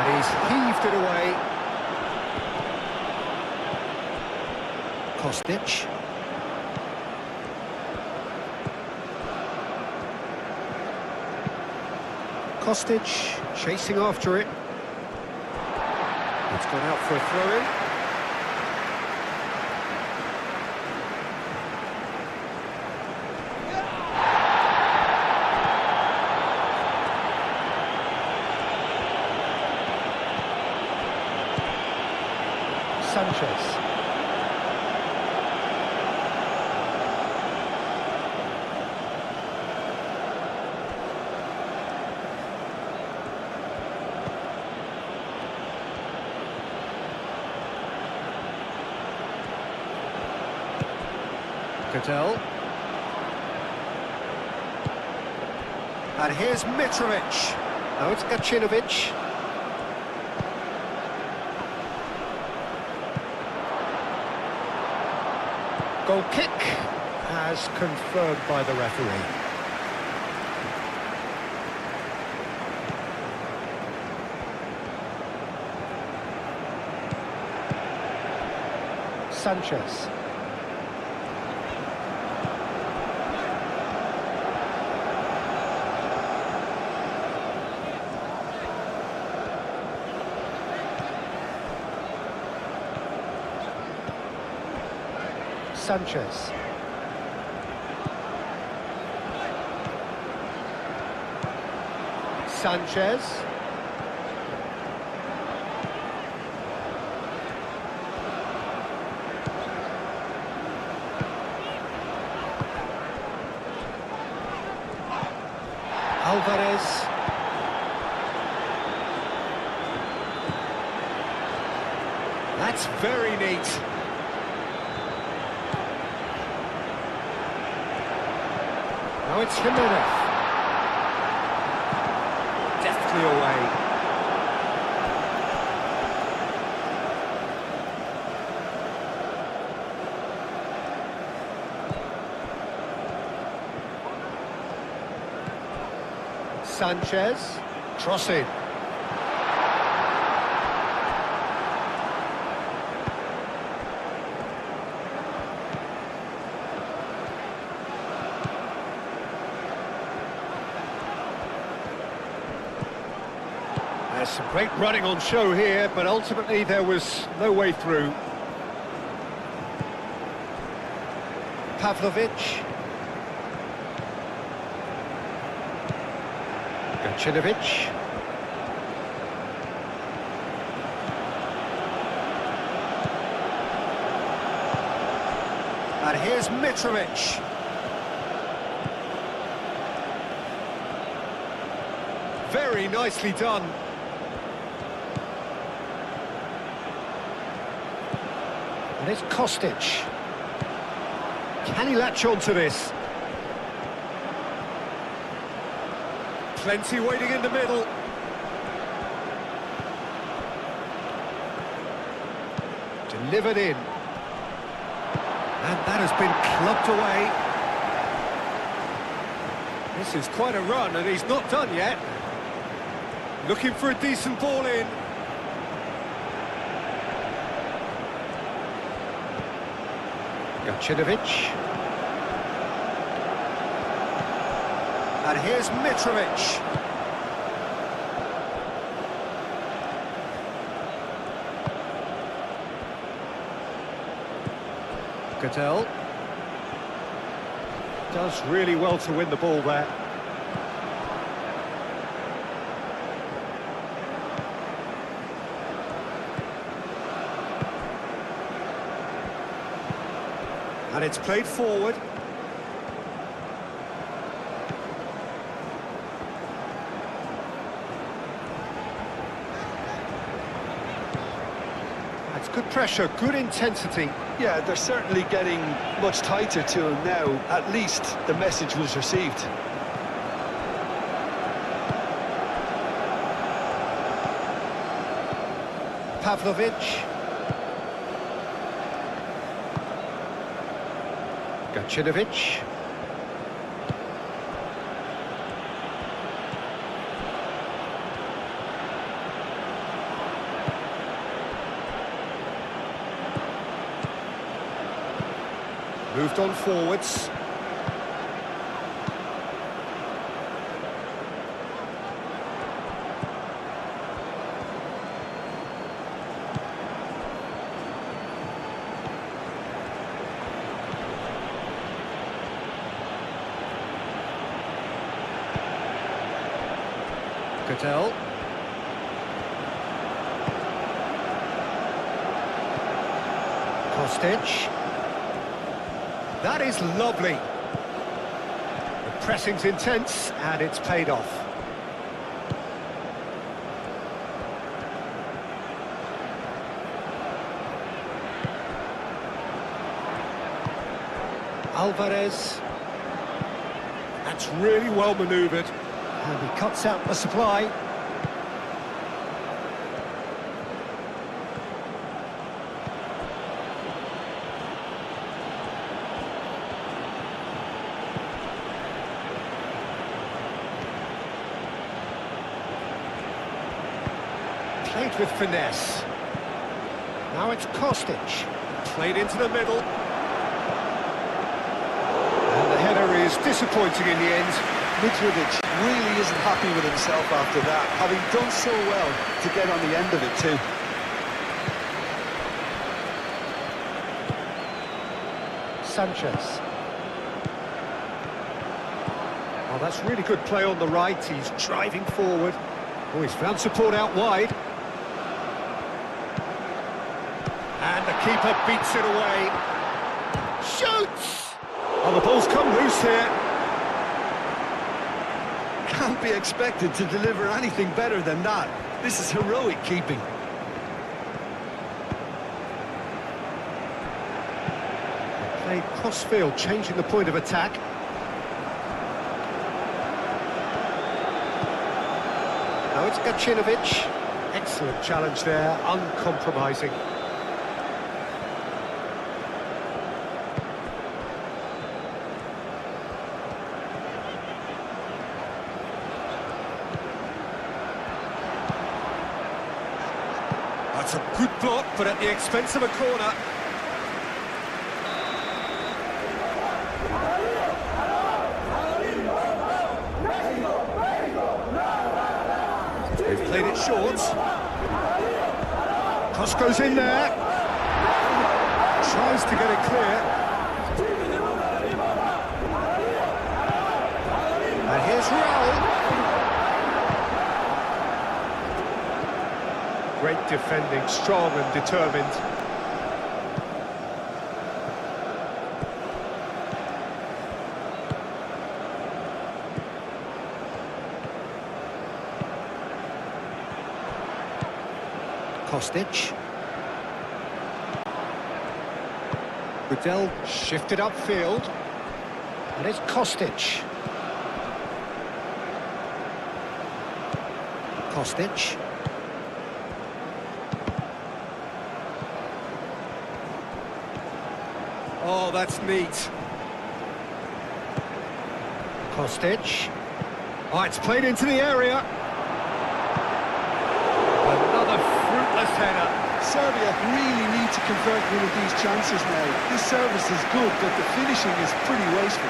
He's heaved it away. Kostic. Kostic chasing after it. It's gone out for a throw-in. Sanchez. Cattell. And here's Mitrovic. Now it's Gacinovic. Goal kick as confirmed by the referee. Sanchez. Sanchez. Sanchez. Alvarez. That's very neat. Now it's Jimenez. Deftly away. Sanchez. Crossing. There's some great running on show here, but ultimately there was no way through. Pavlovic. Gacinovic. And here's Mitrovic. Very nicely done. And it's Kostic. Can he latch on to this? Plenty waiting in the middle. Delivered in. And that has been clubbed away. This is quite a run, and he's not done yet. Looking for a decent ball in. Gacinovic. And here's Mitrovic. Cattell. Does really well to win the ball there. And it's played forward. That's good pressure, good intensity. Yeah, they're certainly getting much tighter to him now. At least the message was received. Pavlovic. Gacinovic. Moved on forwards. Cattell. Kostic. That is lovely. The pressing's intense and it's paid off. Alvarez. That's really well manoeuvred. And he cuts out the supply. Played with finesse. Now it's Kostic. Played into the middle. And the header is disappointing in the end. Mitrovic really isn't happy with himself after that, having done so well to get on the end of it too. Sanchez. Oh, that's really good play on the right. He's driving forward. Oh, he's found support out wide. And the keeper beats it away. Shoots! Oh, the ball's come loose here. Can't be expected to deliver anything better than that. This is heroic keeping. Played cross-field, changing the point of attack. Now it's Gacinovic. Excellent challenge there, uncompromising. That's a good block, but at the expense of a corner. They've played it short. Cross goes in there. Tries to get it clear. And here's Raul. Great defending, strong and determined. Kostic. Gudel shifted upfield. And it's Kostic. Kostic. Oh, that's neat. Kostic. Oh, it's played into the area. Another fruitless header. Serbia really need to convert one of these chances now. This service is good, but the finishing is pretty wasteful.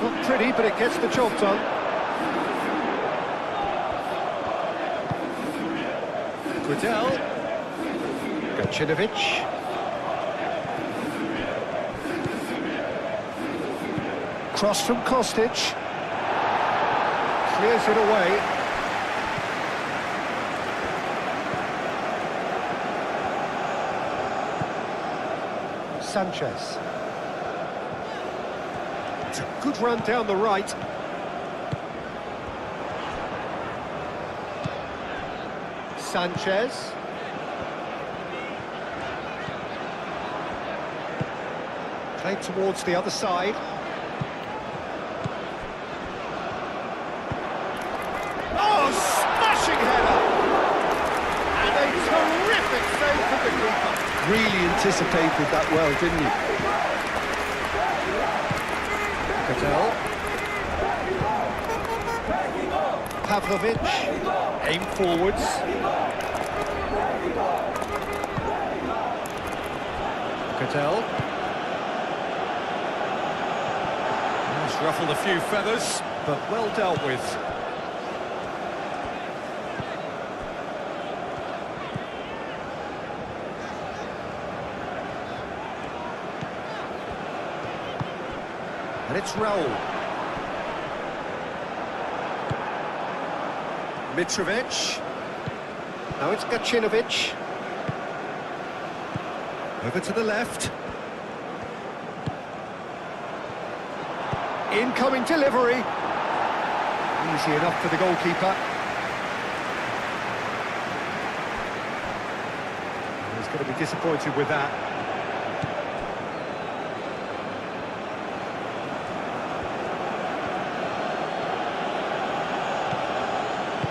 Not pretty, but it gets the job done. Gudel. Gacinovic. Cross from Kostic. Clears it away. Sanchez. It's a good run down the right. Sanchez. Played towards the other side. Oh, smashing header! And a terrific save from the keeper. Really anticipated that well, didn't he? Gudel. Pavlovic. Aim forwards. Gudel. He's ruffled a few feathers, but well dealt with. And it's Raul. Mitrovic. Now it's Gacinovic. Over to the left. Incoming delivery. Easy enough for the goalkeeper. He's going to be disappointed with that.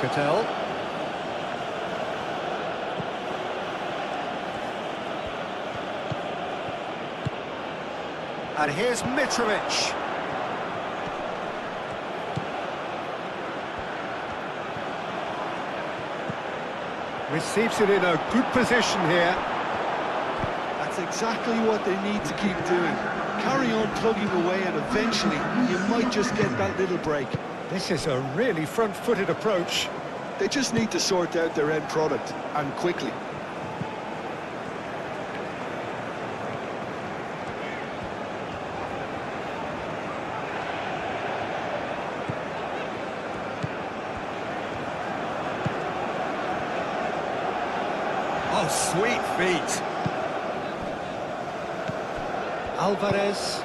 Cattell. And here's Mitrovic. Receives it in a good position here. That's exactly what they need to keep doing. Carry on plugging away and eventually you might just get that little break. This is a really front-footed approach. They just need to sort out their end product, and quickly. Oh, sweet feet. Alvarez.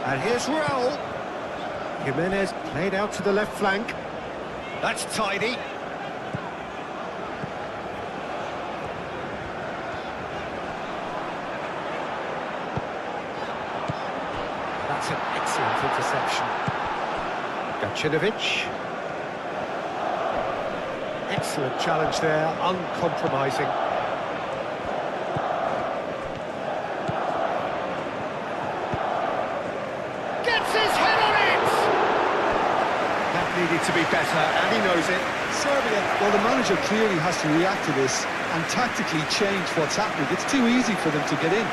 And here's Raul. Jimenez played out to the left flank. That's tidy. That's an excellent interception. Gacinovic. Excellent challenge there, uncompromising. Gets his head on it! That needed to be better, and he knows it. Serbia, well, the manager clearly has to react to this and tactically change what's happening. It's too easy for them to get in.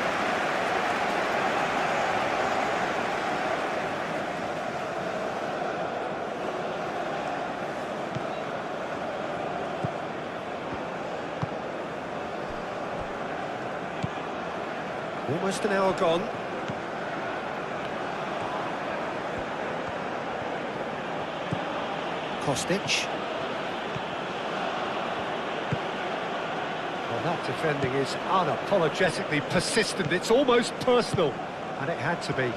Almost an hour gone. Kostic. Well, that defending is unapologetically persistent. It's almost personal, and it had to be.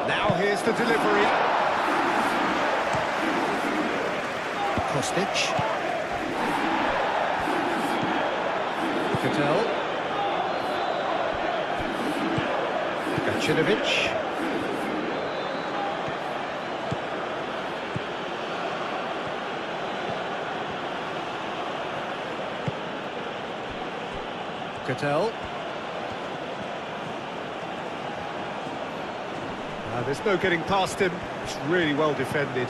Now here's the delivery. Kostic. Cattell. Gacinovic. Cattell. There's no getting past him. It's really well defended.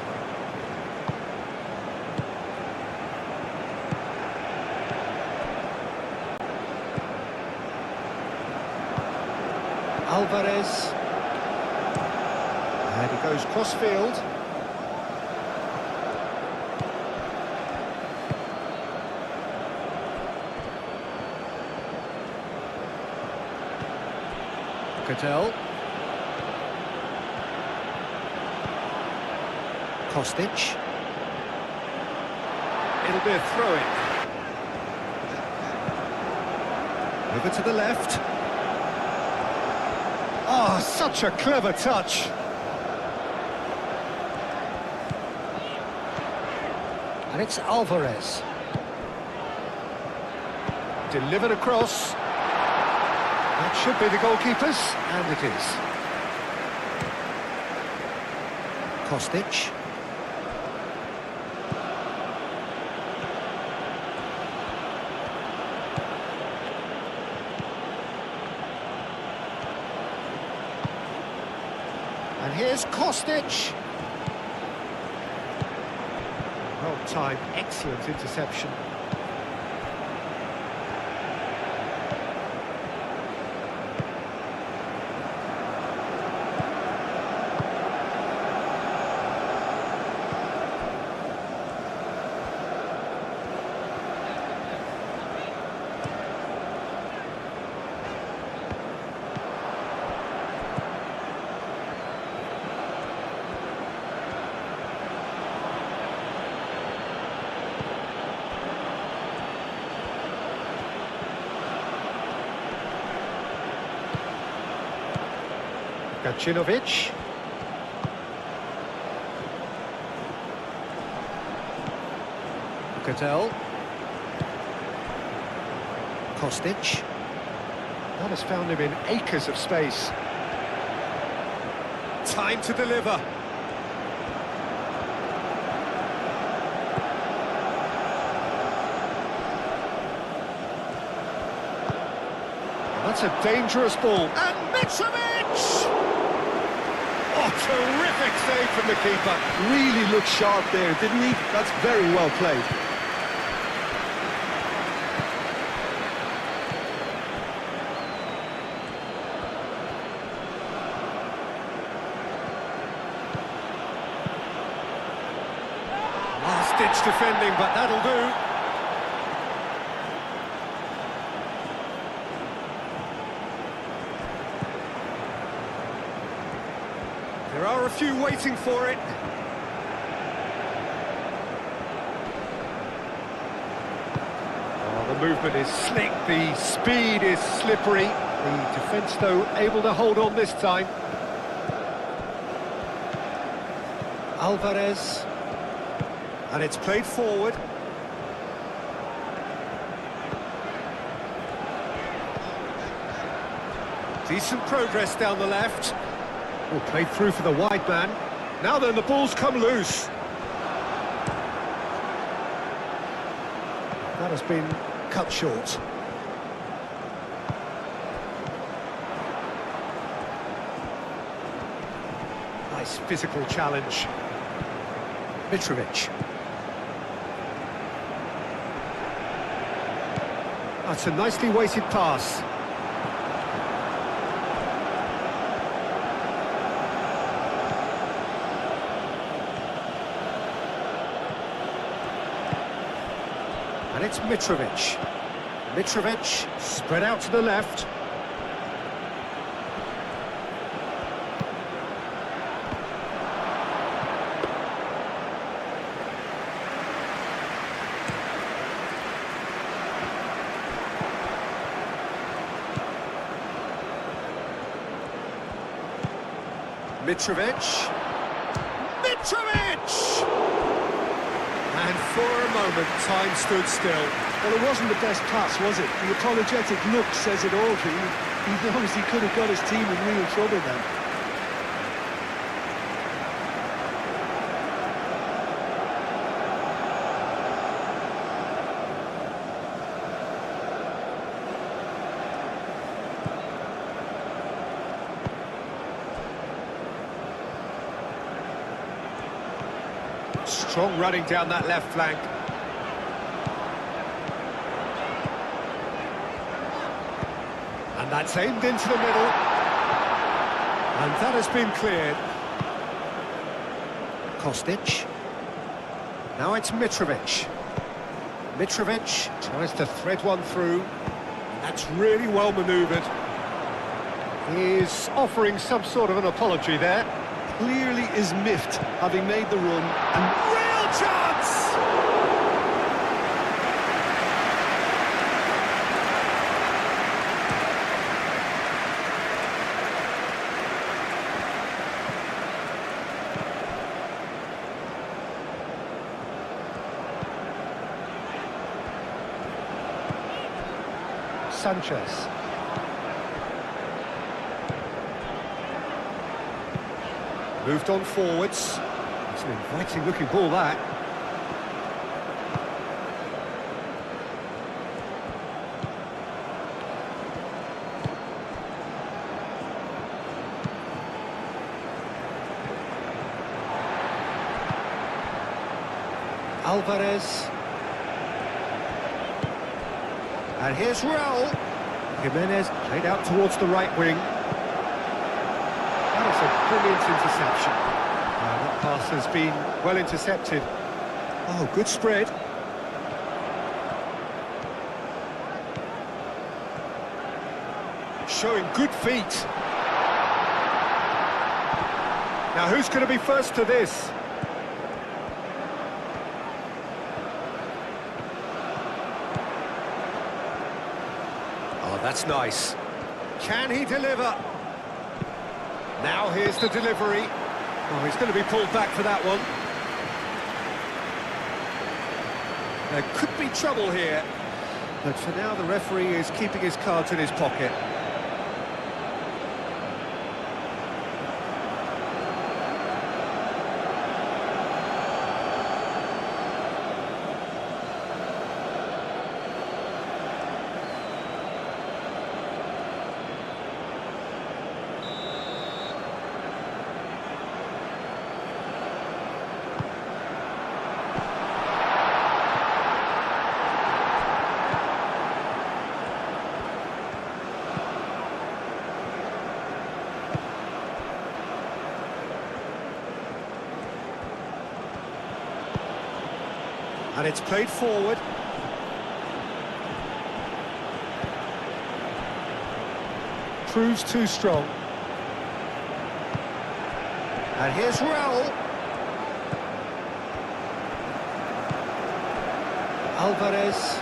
Alvarez. And he goes cross-field. Cattell. Kostic. It'll be a throw-in. Over to the left. Oh, such a clever touch. And it's Alvarez. Delivered across. That should be the goalkeeper's, and it is. Kostic. And here's Kostic. Well timed, excellent interception. Gacinovic. Cattell. Kostic. That has found him in acres of space. Time to deliver. That's a dangerous ball. And Mitrovic! Oh, terrific save from the keeper. Really looked sharp there, didn't he? That's very well played. Last-ditch defending, but that'll do. There are a few waiting for it. Oh, the movement is slick, the speed is slippery. The defence, though, able to hold on this time. Alvarez. And it's played forward. Decent progress down the left. Oh, played through for the wide man. Now then, the ball's come loose. That has been cut short. Nice physical challenge. Mitrovic. That's a nicely weighted pass. And it's Mitrovic. Mitrovic spread out to the left. Mitrovic. Mitrovic! And for a moment, time stood still. Well, it wasn't the best pass, was it? The apologetic look says it all. He knows he could have got his team in real trouble then. Strong running down that left flank. And that's aimed into the middle. And that has been cleared. Kostic. Now it's Mitrovic. Mitrovic tries to thread one through. And that's really well manoeuvred. He's offering some sort of an apology there. Clearly is miffed, having made the run, and Real chance! Sanchez. Moved on forwards. It's an inviting looking ball, that. Alvarez. And here's Raul. Jimenez played out towards the right wing. That is a brilliant interception. That pass has been well intercepted. Oh, good spread. Showing good feet. Now who's going to be first to this? Oh, that's nice. Can he deliver? Now here's the delivery. Oh, he's going to be pulled back for that one. There could be trouble here, but for now the referee is keeping his cards in his pocket. And it's played forward. Proves too strong. And here's Raul. Alvarez.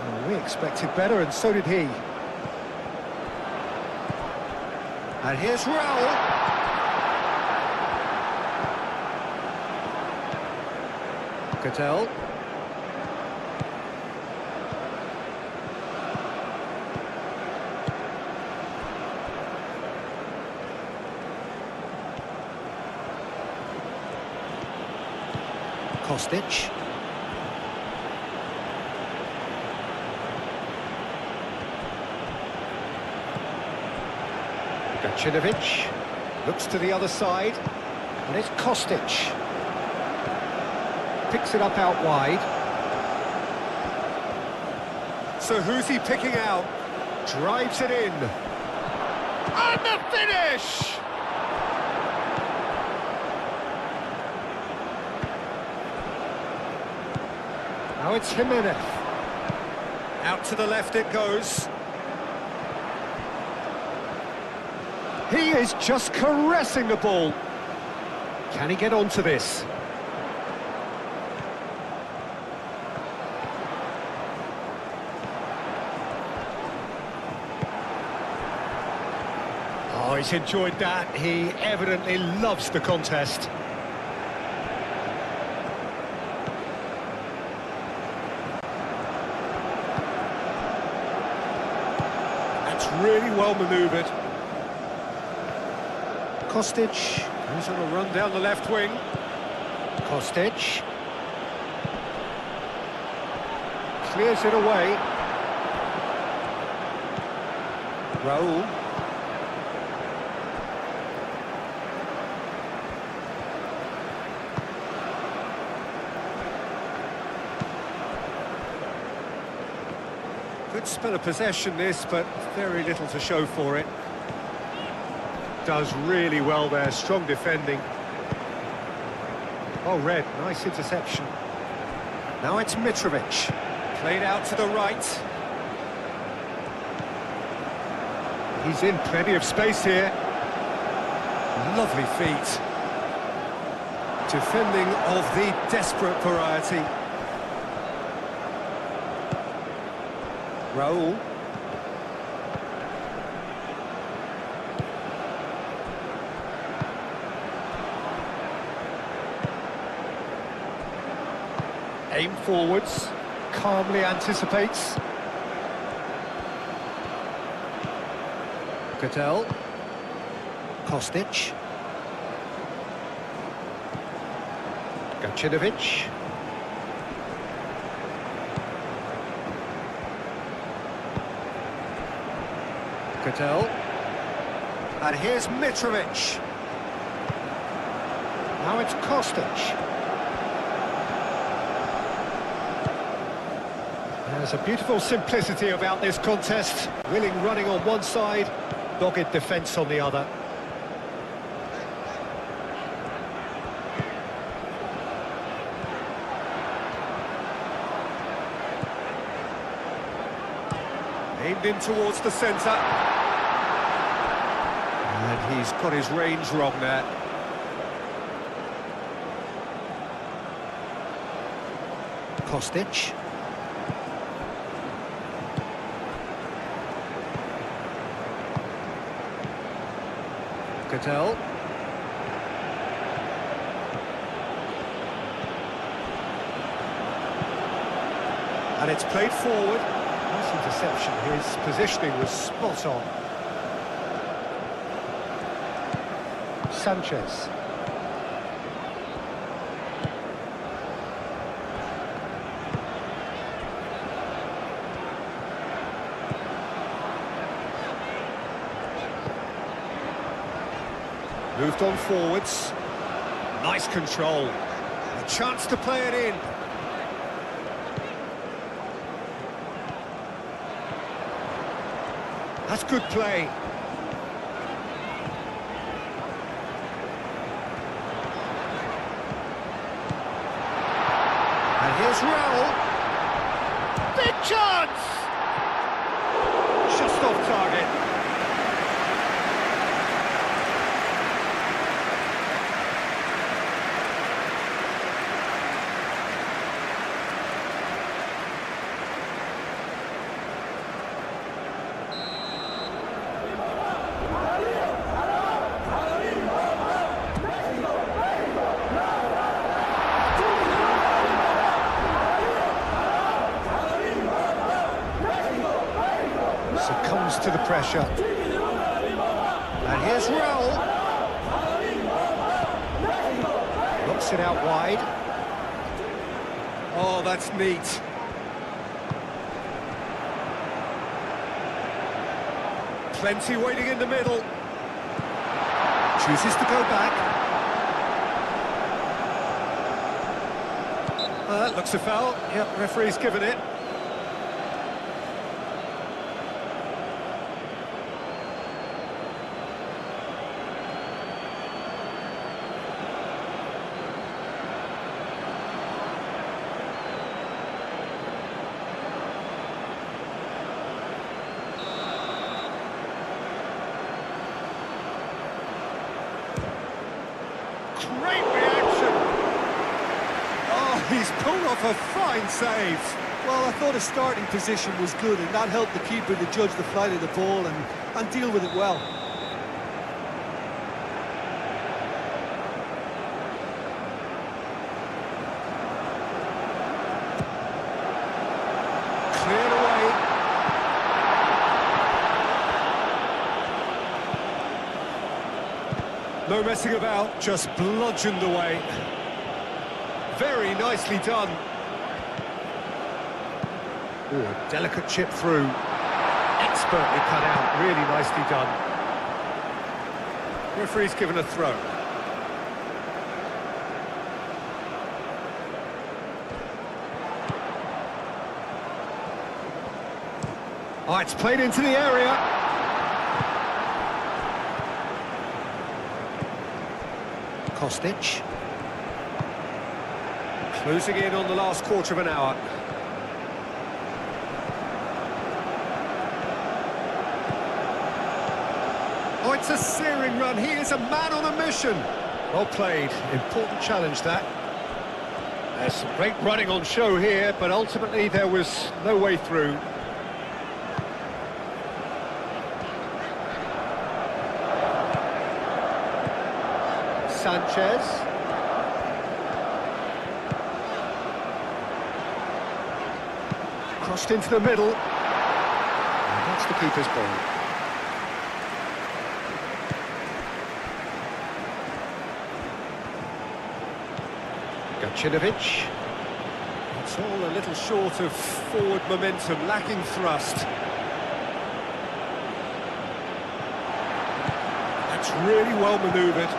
Well, we expected better, and so did he. And here's Raul. Cattell. Kostic. Gacinovic looks to the other side, and it's Kostic. Picks it up out wide. So who's he picking out? Drives it in. And the finish! Now it's Jimenez. Out to the left it goes. He is just caressing the ball. Can he get onto this? Oh, he's enjoyed that. He evidently loves the contest. That's really well manoeuvred. Kostic goes on a run down the left wing. Kostic clears it away. Raul. Good spell of possession this, but very little to show for it. Does really well there, strong defending. Oh, Red, nice interception. Now it's Mitrovic, played out to the right. He's in plenty of space here. Lovely feet. Defending of the desperate variety. Raul. Aim forwards, calmly anticipates. Cattell. Kostic. Gacinovic. Cattell. And here's Mitrovic. Now it's Kostic. There's a beautiful simplicity about this contest. Willing running on one side, dogged defence on the other. Aimed in towards the centre. And he's got his range wrong there. Kostic. Cadell. And it's played forward. Nice interception. His positioning was spot on. Sanchez. Moved on forwards. Nice control. A chance to play it in. That's good play. And here's Raul. Big chance! Just off target. Succumbs to the pressure. And here's Raul. Knocks it out wide. Oh, that's neat. Plenty waiting in the middle. Chooses to go back. That looks a foul. Yep, referee's given it. Great reaction! Oh, he's pulled off a fine save. Well, I thought his starting position was good, and that helped the keeper to judge the flight of the ball and deal with it well. Cleared away. No messing about, just bludgeoned away. Very nicely done. Ooh, a delicate chip through. Expertly cut out, really nicely done. Referee's given a throw. Oh, it's played into the area. Kostic. Closing in on the last quarter of an hour. Oh, it's a searing run. He is a man on a mission. Well played. Important challenge, that. There's some great running on show here, but ultimately there was no way through. Sanchez. Crossed into the middle. And that's the keeper's ball. Gacinovic. It's all a little short of forward momentum, lacking thrust. That's really well manoeuvred.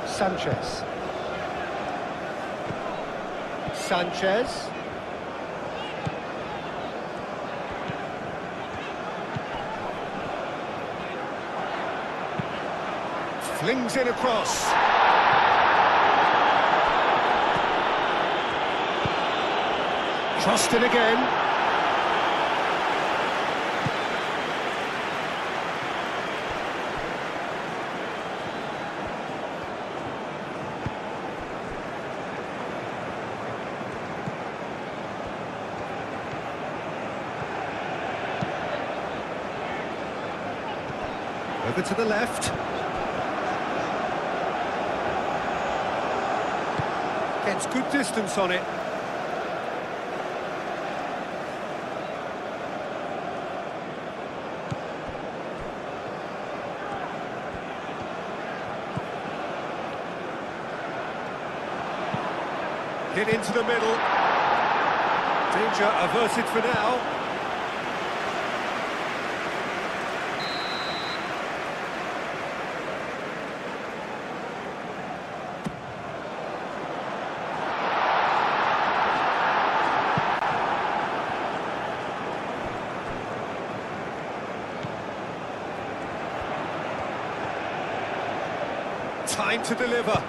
Sanchez. Sanchez. Flings it across. Crossed it again. Over to the left. Gets good distance on it. Hit into the middle. Danger averted for now. Time to deliver.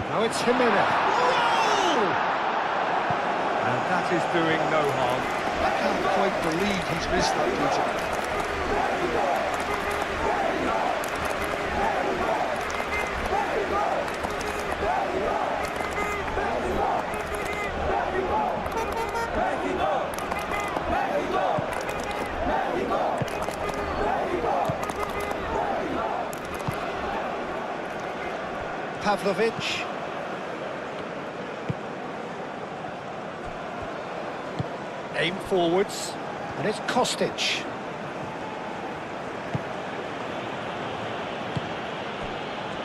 Now it's Jimenez. And that is doing no harm. I can't quite believe he's missed that, Peter. Pavlovic. Aim forwards, and it's Kostic.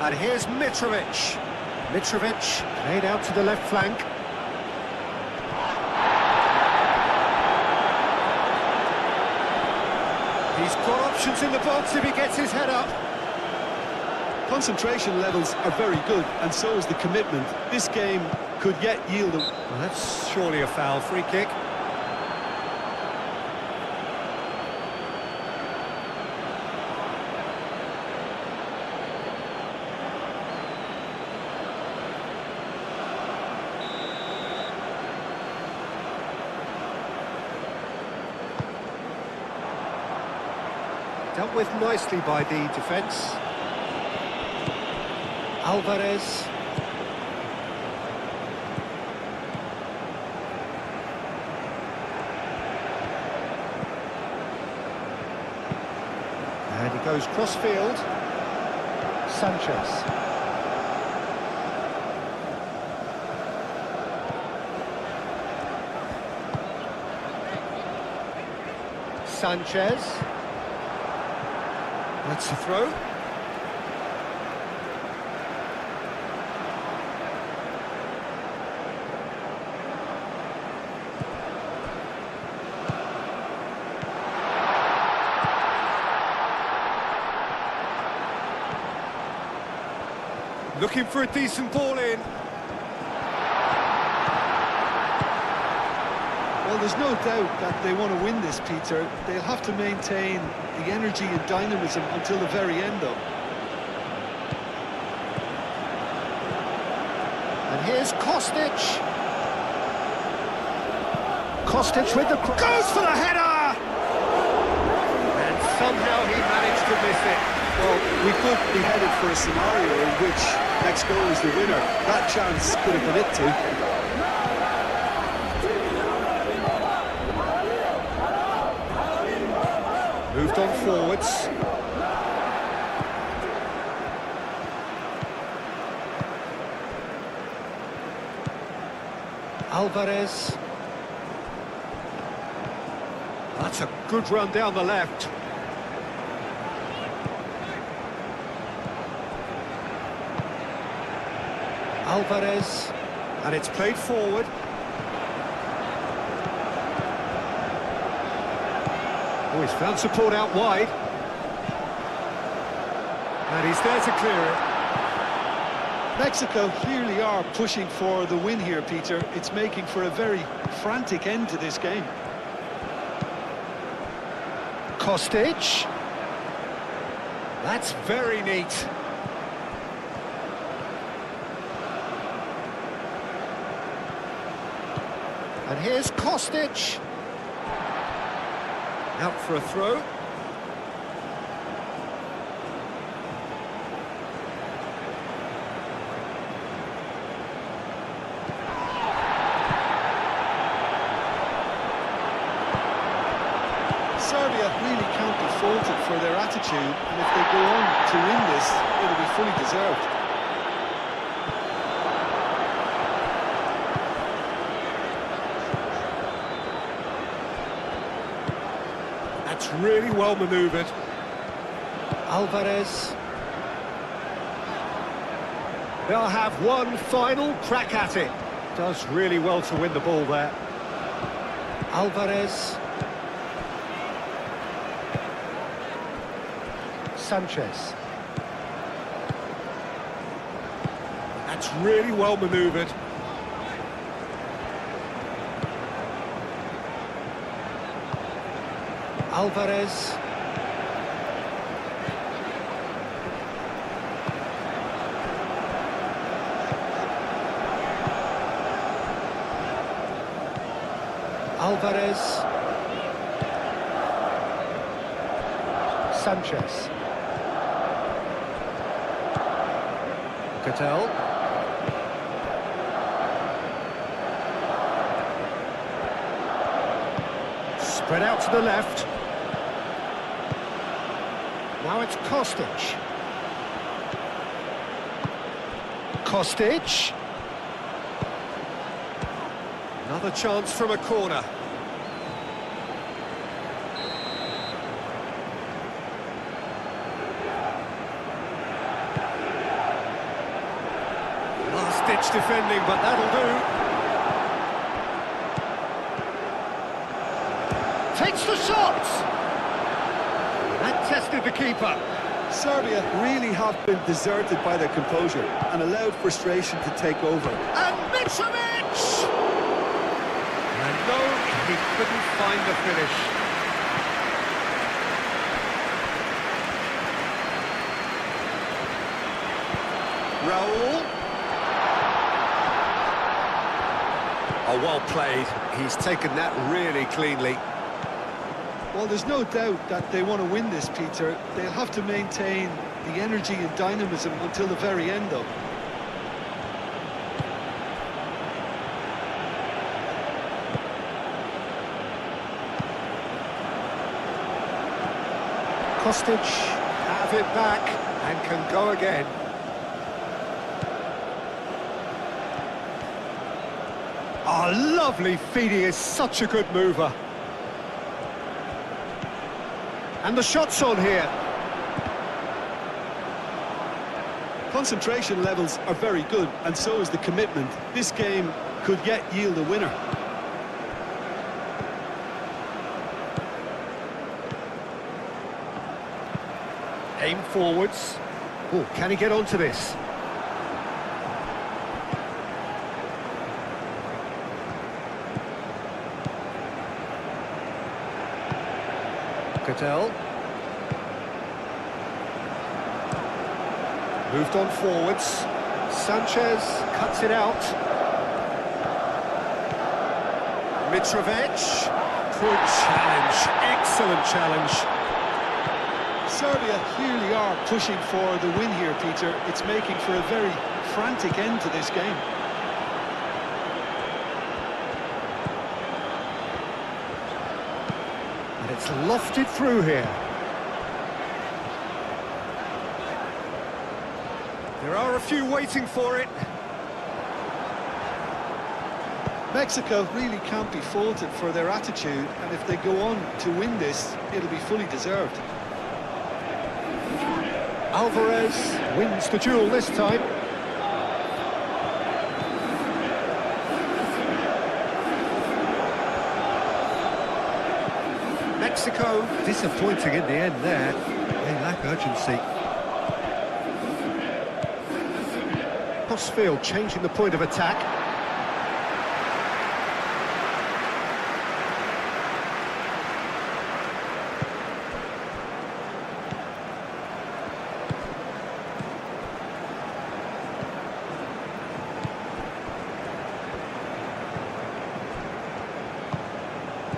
And here's Mitrovic. Mitrovic played out to the left flank. He's got options in the box if he gets his head up. Concentration levels are very good, and so is the commitment. This game could yet yield a... Well, that's surely a foul. Free kick. Dealt with nicely by the defence. Alvarez. And he goes cross-field. Sanchez. Sanchez. That's a throw. Looking for a decent ball in. Well, there's no doubt that they want to win this, Peter. They'll have to maintain the energy and dynamism until the very end, though. And here's Kostic. Kostic with the... Goes for the header! And somehow he managed to miss it. Well, we could be headed for a scenario in which next goal is the winner. That chance could have been it too. Moved on forwards. Alvarez. That's a good run down the left. Alvarez. And it's played forward. Oh, he's found support out wide. And he's there to clear it. Mexico clearly are pushing for the win here, Peter. It's making for a very frantic end to this game. Kostic. That's very neat. And here's Kostic. Out for a throw. Serbia really can't be faulted for their attitude attitude, and if they go on to win this, it'll be fully deserved. That's really well manoeuvred. Alvarez. They'll have one final crack at it. Does really well to win the ball there. Alvarez. Sanchez. That's really well manoeuvred. Alvarez. Alvarez. Sanchez. Cattell. Spread out to the left. Now it's Kostic. Kostic. Another chance from a corner. Last-ditch defending, but that'll do. Takes the shot! That tested the keeper. Serbia really have been deserted by their composure and allowed frustration to take over. And Mitrovic! And no, he couldn't find the finish. Raul. Oh, well played. He's taken that really cleanly. Well, there's no doubt that they want to win this, Peter. They'll have to maintain the energy and dynamism until the very end, though. Kostic have it back and can go again. Oh, lovely feed. He is such a good mover. And the shot's on here. Concentration levels are very good, and so is the commitment. This game could yet yield a winner. Aim forwards. Oh, can he get onto this? Cattell. Moved on forwards. Sanchez cuts it out. Mitrovic. Good challenge. Excellent challenge. Serbia clearly are pushing for the win here, Peter. It's making for a very frantic end to this game. And it's lofted through here. There are a few waiting for it. Mexico really can't be faulted for their attitude, and if they go on to win this, it'll be fully deserved. Alvarez wins the duel this time. Mexico disappointing in the end there. They lack urgency. Crossfield changing the point of attack.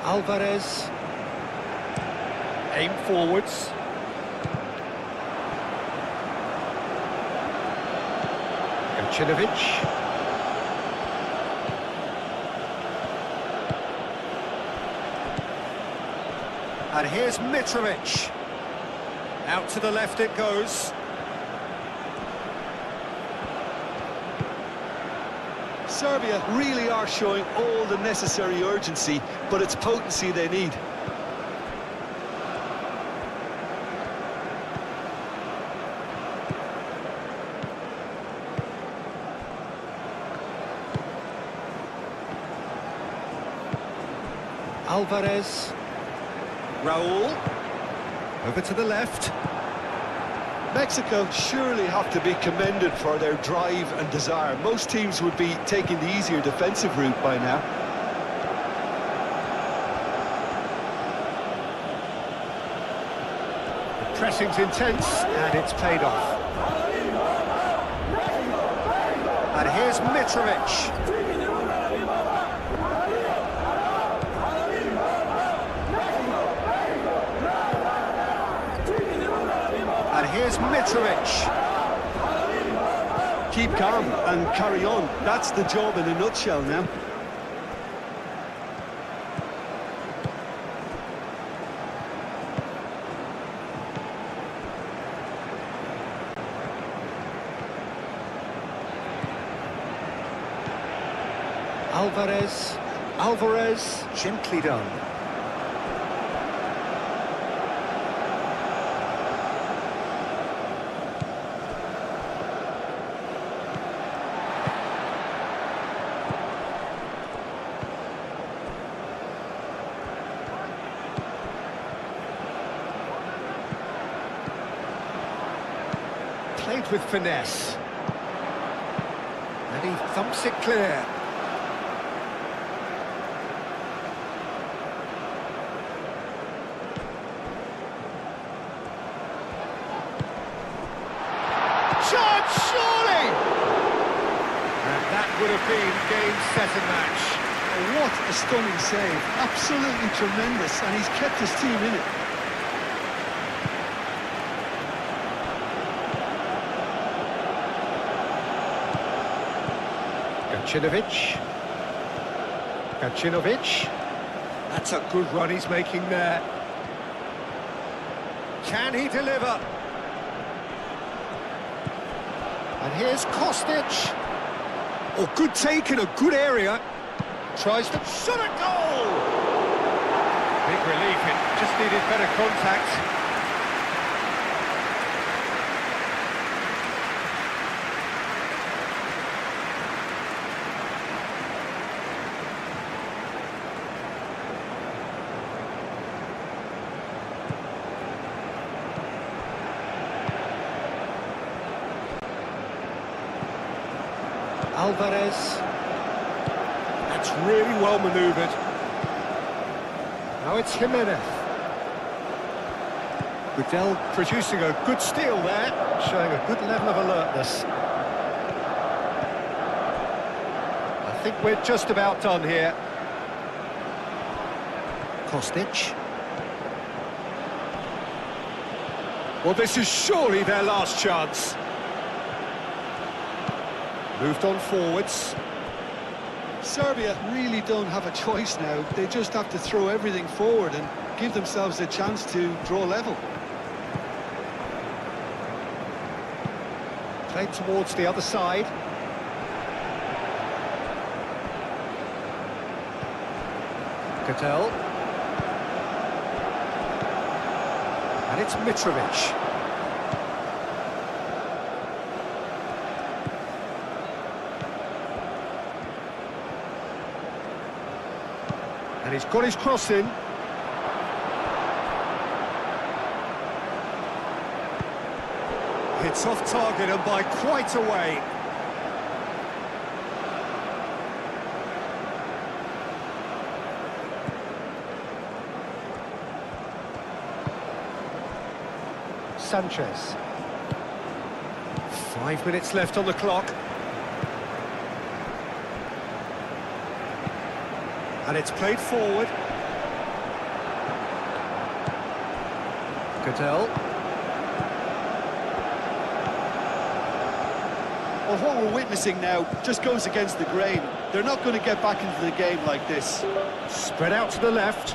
Alvarez. Aim forwards. Gacinovic. And here's Mitrovic. Out to the left it goes. Serbia really are showing all the necessary urgency, but it's potency they need. Alvarez. Raul. Over to the left. Mexico surely have to be commended for their drive and desire. Most teams would be taking the easier defensive route by now. The pressing's intense, and it's paid off. And here's Mitrovic. And here's Mitrovic. Keep calm and carry on. That's the job in a nutshell now. Alvarez, gently done. Played with finesse. And he thumps it clear. Shot, surely! And that would have been game, set and match. What a stunning save. Absolutely tremendous, and he's kept his team in it. Gacinovic. That's a good run he's making there. Can he deliver? And here's Kostic. Oh, good take in a good area. Tries to shot a goal! Big relief, it just needed better contact. Alvarez. That's really well manoeuvred. Now it's Jimenez. Goodell producing a good steal there, showing a good level of alertness. I think we're just about done here. Kostic. Well, this is surely their last chance. Moved on forwards. Serbia really don't have a choice now. They just have to throw everything forward and give themselves a chance to draw level. Played towards the other side. Cattell. And it's Mitrovic. And he's got his cross in. Hits off target and by quite a way. Sanchez. 5 minutes left on the clock. And it's played forward. Cattell. Well, what we're witnessing now just goes against the grain. They're not going to get back into the game like this. Spread out to the left.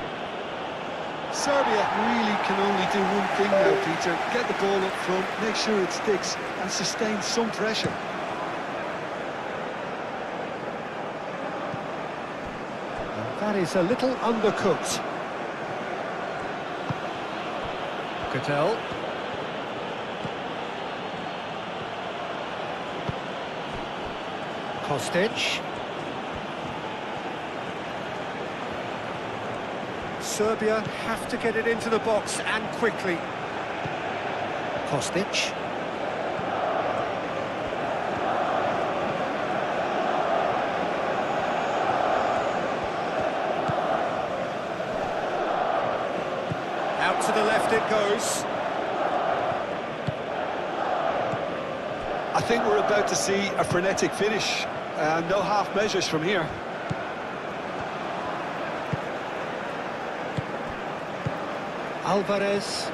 Serbia really can only do one thing now, Peter. Get the ball up front, make sure it sticks, and sustain some pressure. And that is a little undercooked. Cattell. Kostic. Serbia have to get it into the box and quickly. Kostic. Out to the left it goes. I think we're about to see a frenetic finish. No half measures from here. Alvarez.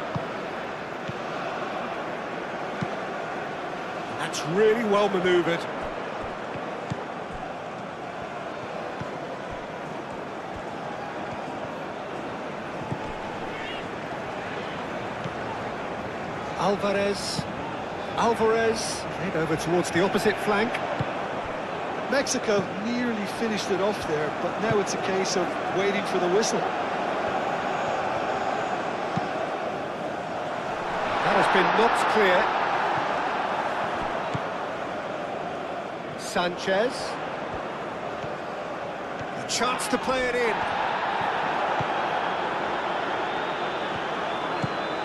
That's really well manoeuvred. Alvarez. Played over towards the opposite flank. Mexico nearly finished it off there, but now it's a case of waiting for the whistle. That has been knocked clear. Sanchez. A chance to play it in.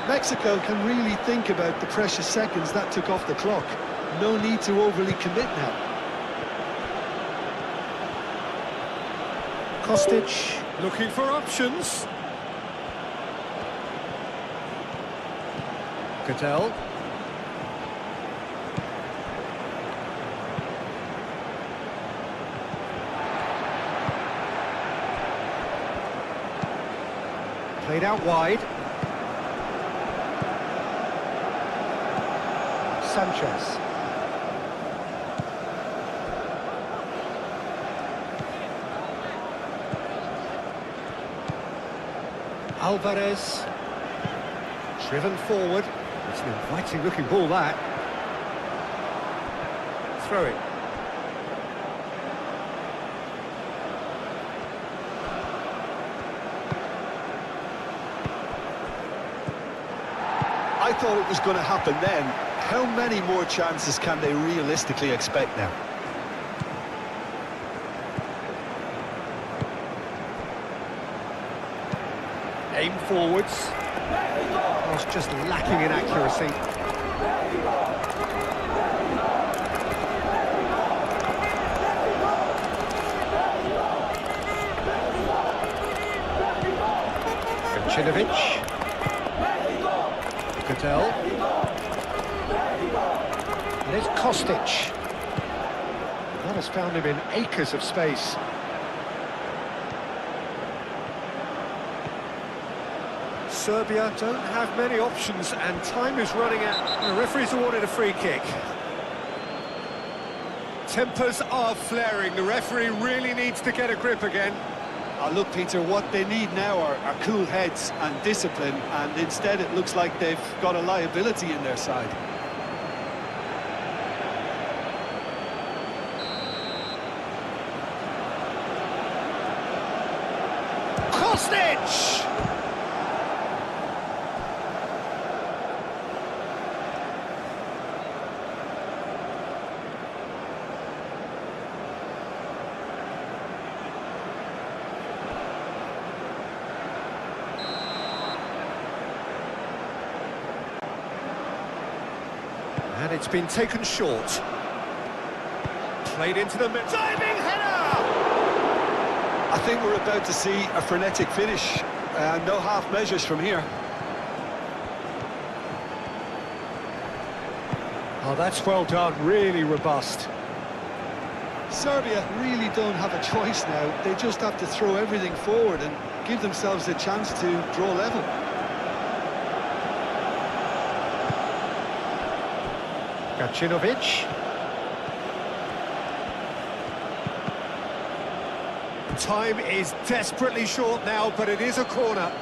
Mexico can really think about the precious seconds that took off the clock. No need to overly commit now. Kostic looking for options. Cattell. Played out wide. Sanchez. Alvarez. Driven forward. It's an inviting looking ball, that. Throw it. I thought it was going to happen then. How many more chances can they realistically expect now? Aim forwards. Was just lacking in accuracy. Kancinovic. Cattell. And it's Kostic. That has found him in acres of space. Serbia don't have many options and time is running out. The referee's awarded a free kick. Tempers are flaring. The referee really needs to get a grip again. Look, Peter, what they need now are cool heads and discipline, and instead it looks like they've got a liability in their side. Kostic! And it's been taken short. Played into the middle. Diving header! I think we're about to see a frenetic finish. No half measures from here. Oh, that's well done. Really robust. Serbia really don't have a choice now. They just have to throw everything forward and give themselves a chance to draw level. Kancinovic. Time is desperately short now, but it is a corner.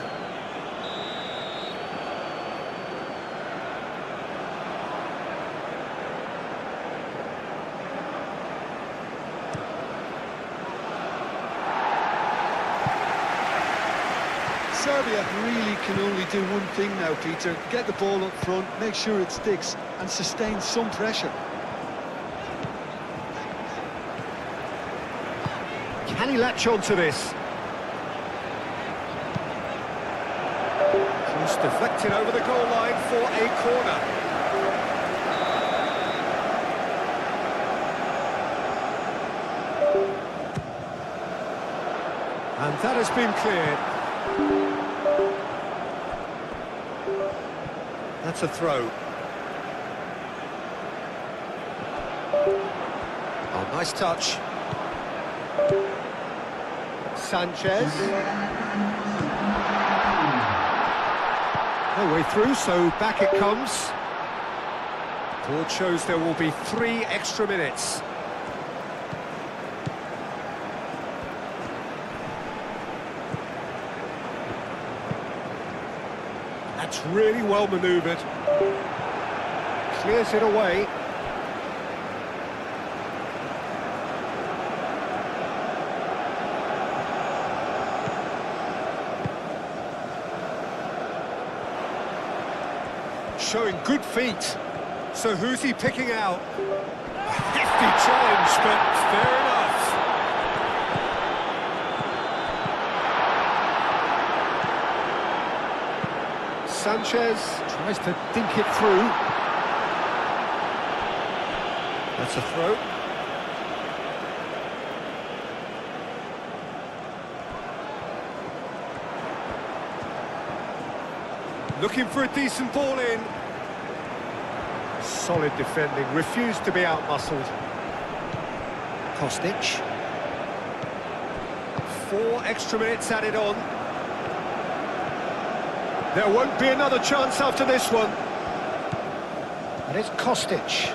Serbia really can only do one thing now, Peter. Get the ball up front, make sure it sticks, and sustain some pressure. Can he latch on to this? Cross deflected over the goal line for a corner. And that has been cleared. That's a throw. Oh, nice touch. Sanchez. No way through, so back it comes. Board shows there will be 3 extra minutes. That's really well manoeuvred. Clears it away. Showing good feet. So who's he picking out? Hefty challenge, but fair enough. Sanchez tries to dink it through. That's a throw. Looking for a decent ball in. Solid defending, refused to be out-muscled. Kostic. 4 extra minutes added on. There won't be another chance after this one. And it's Kostic.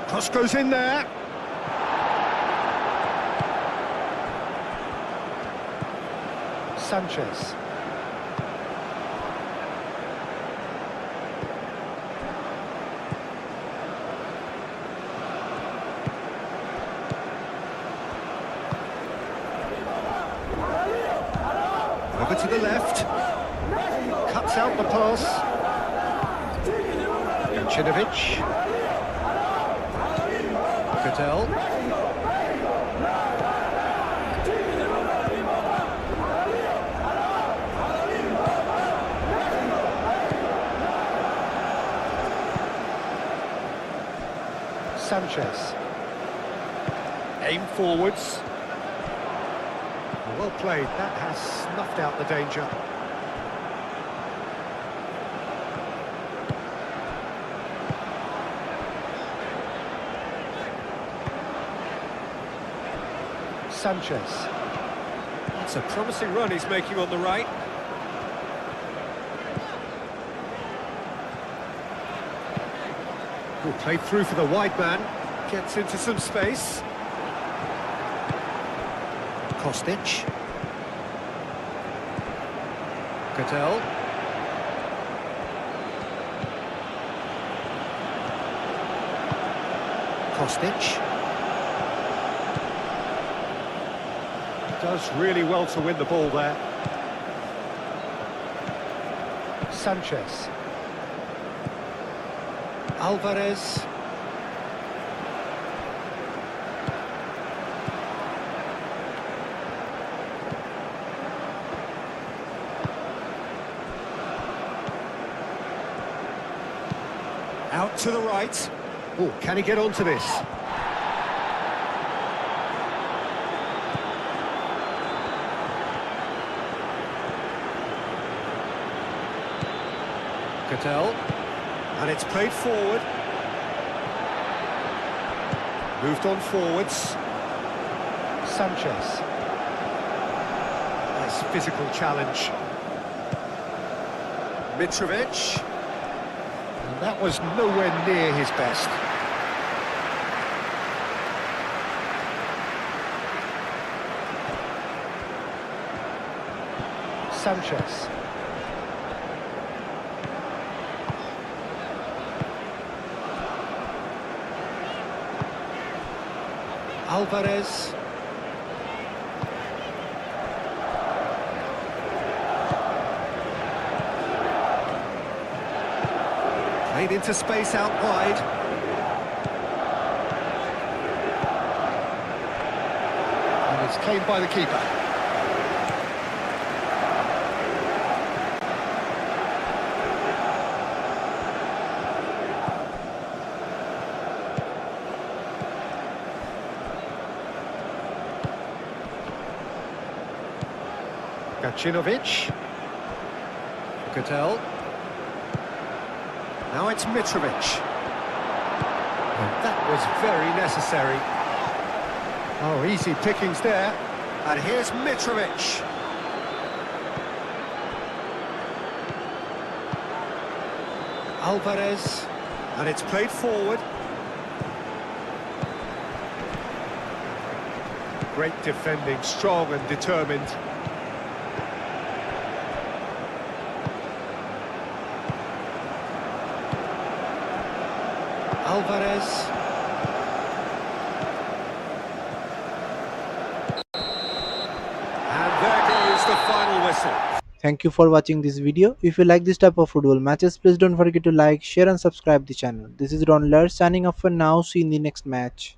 Cross goes in there. Sanchez. Over to the left. Cuts out the pass. Jacinovic. Cadell. Sanchez. Aim forwards. Well played, that has snuffed out the danger. Sanchez. That's a promising run he's making on the right. Good play through for the wide man. Gets into some space. Kostic. Cadell. Kostic. Does really well to win the ball there. Sanchez. Alvarez. Out to the right. Oh, can he get onto this? Cadell. And it's played forward. Moved on forwards. Sanchez. Nice physical challenge. Mitrovic. And that was nowhere near his best. Sanchez. Alvarez. Played into space out wide. And it's claimed by the keeper. Gacinovic. Cattell. Now it's Mitrovic. And that was very necessary. Oh, easy pickings there. And here's Mitrovic. Alvarez. And it's played forward. Great defending, strong and determined. Alvarez. And there goes the final whistle. Thank you for watching this video. If you like this type of football matches, please don't forget to like, share and subscribe the channel. This is Raundler signing off for now. See you in the next match.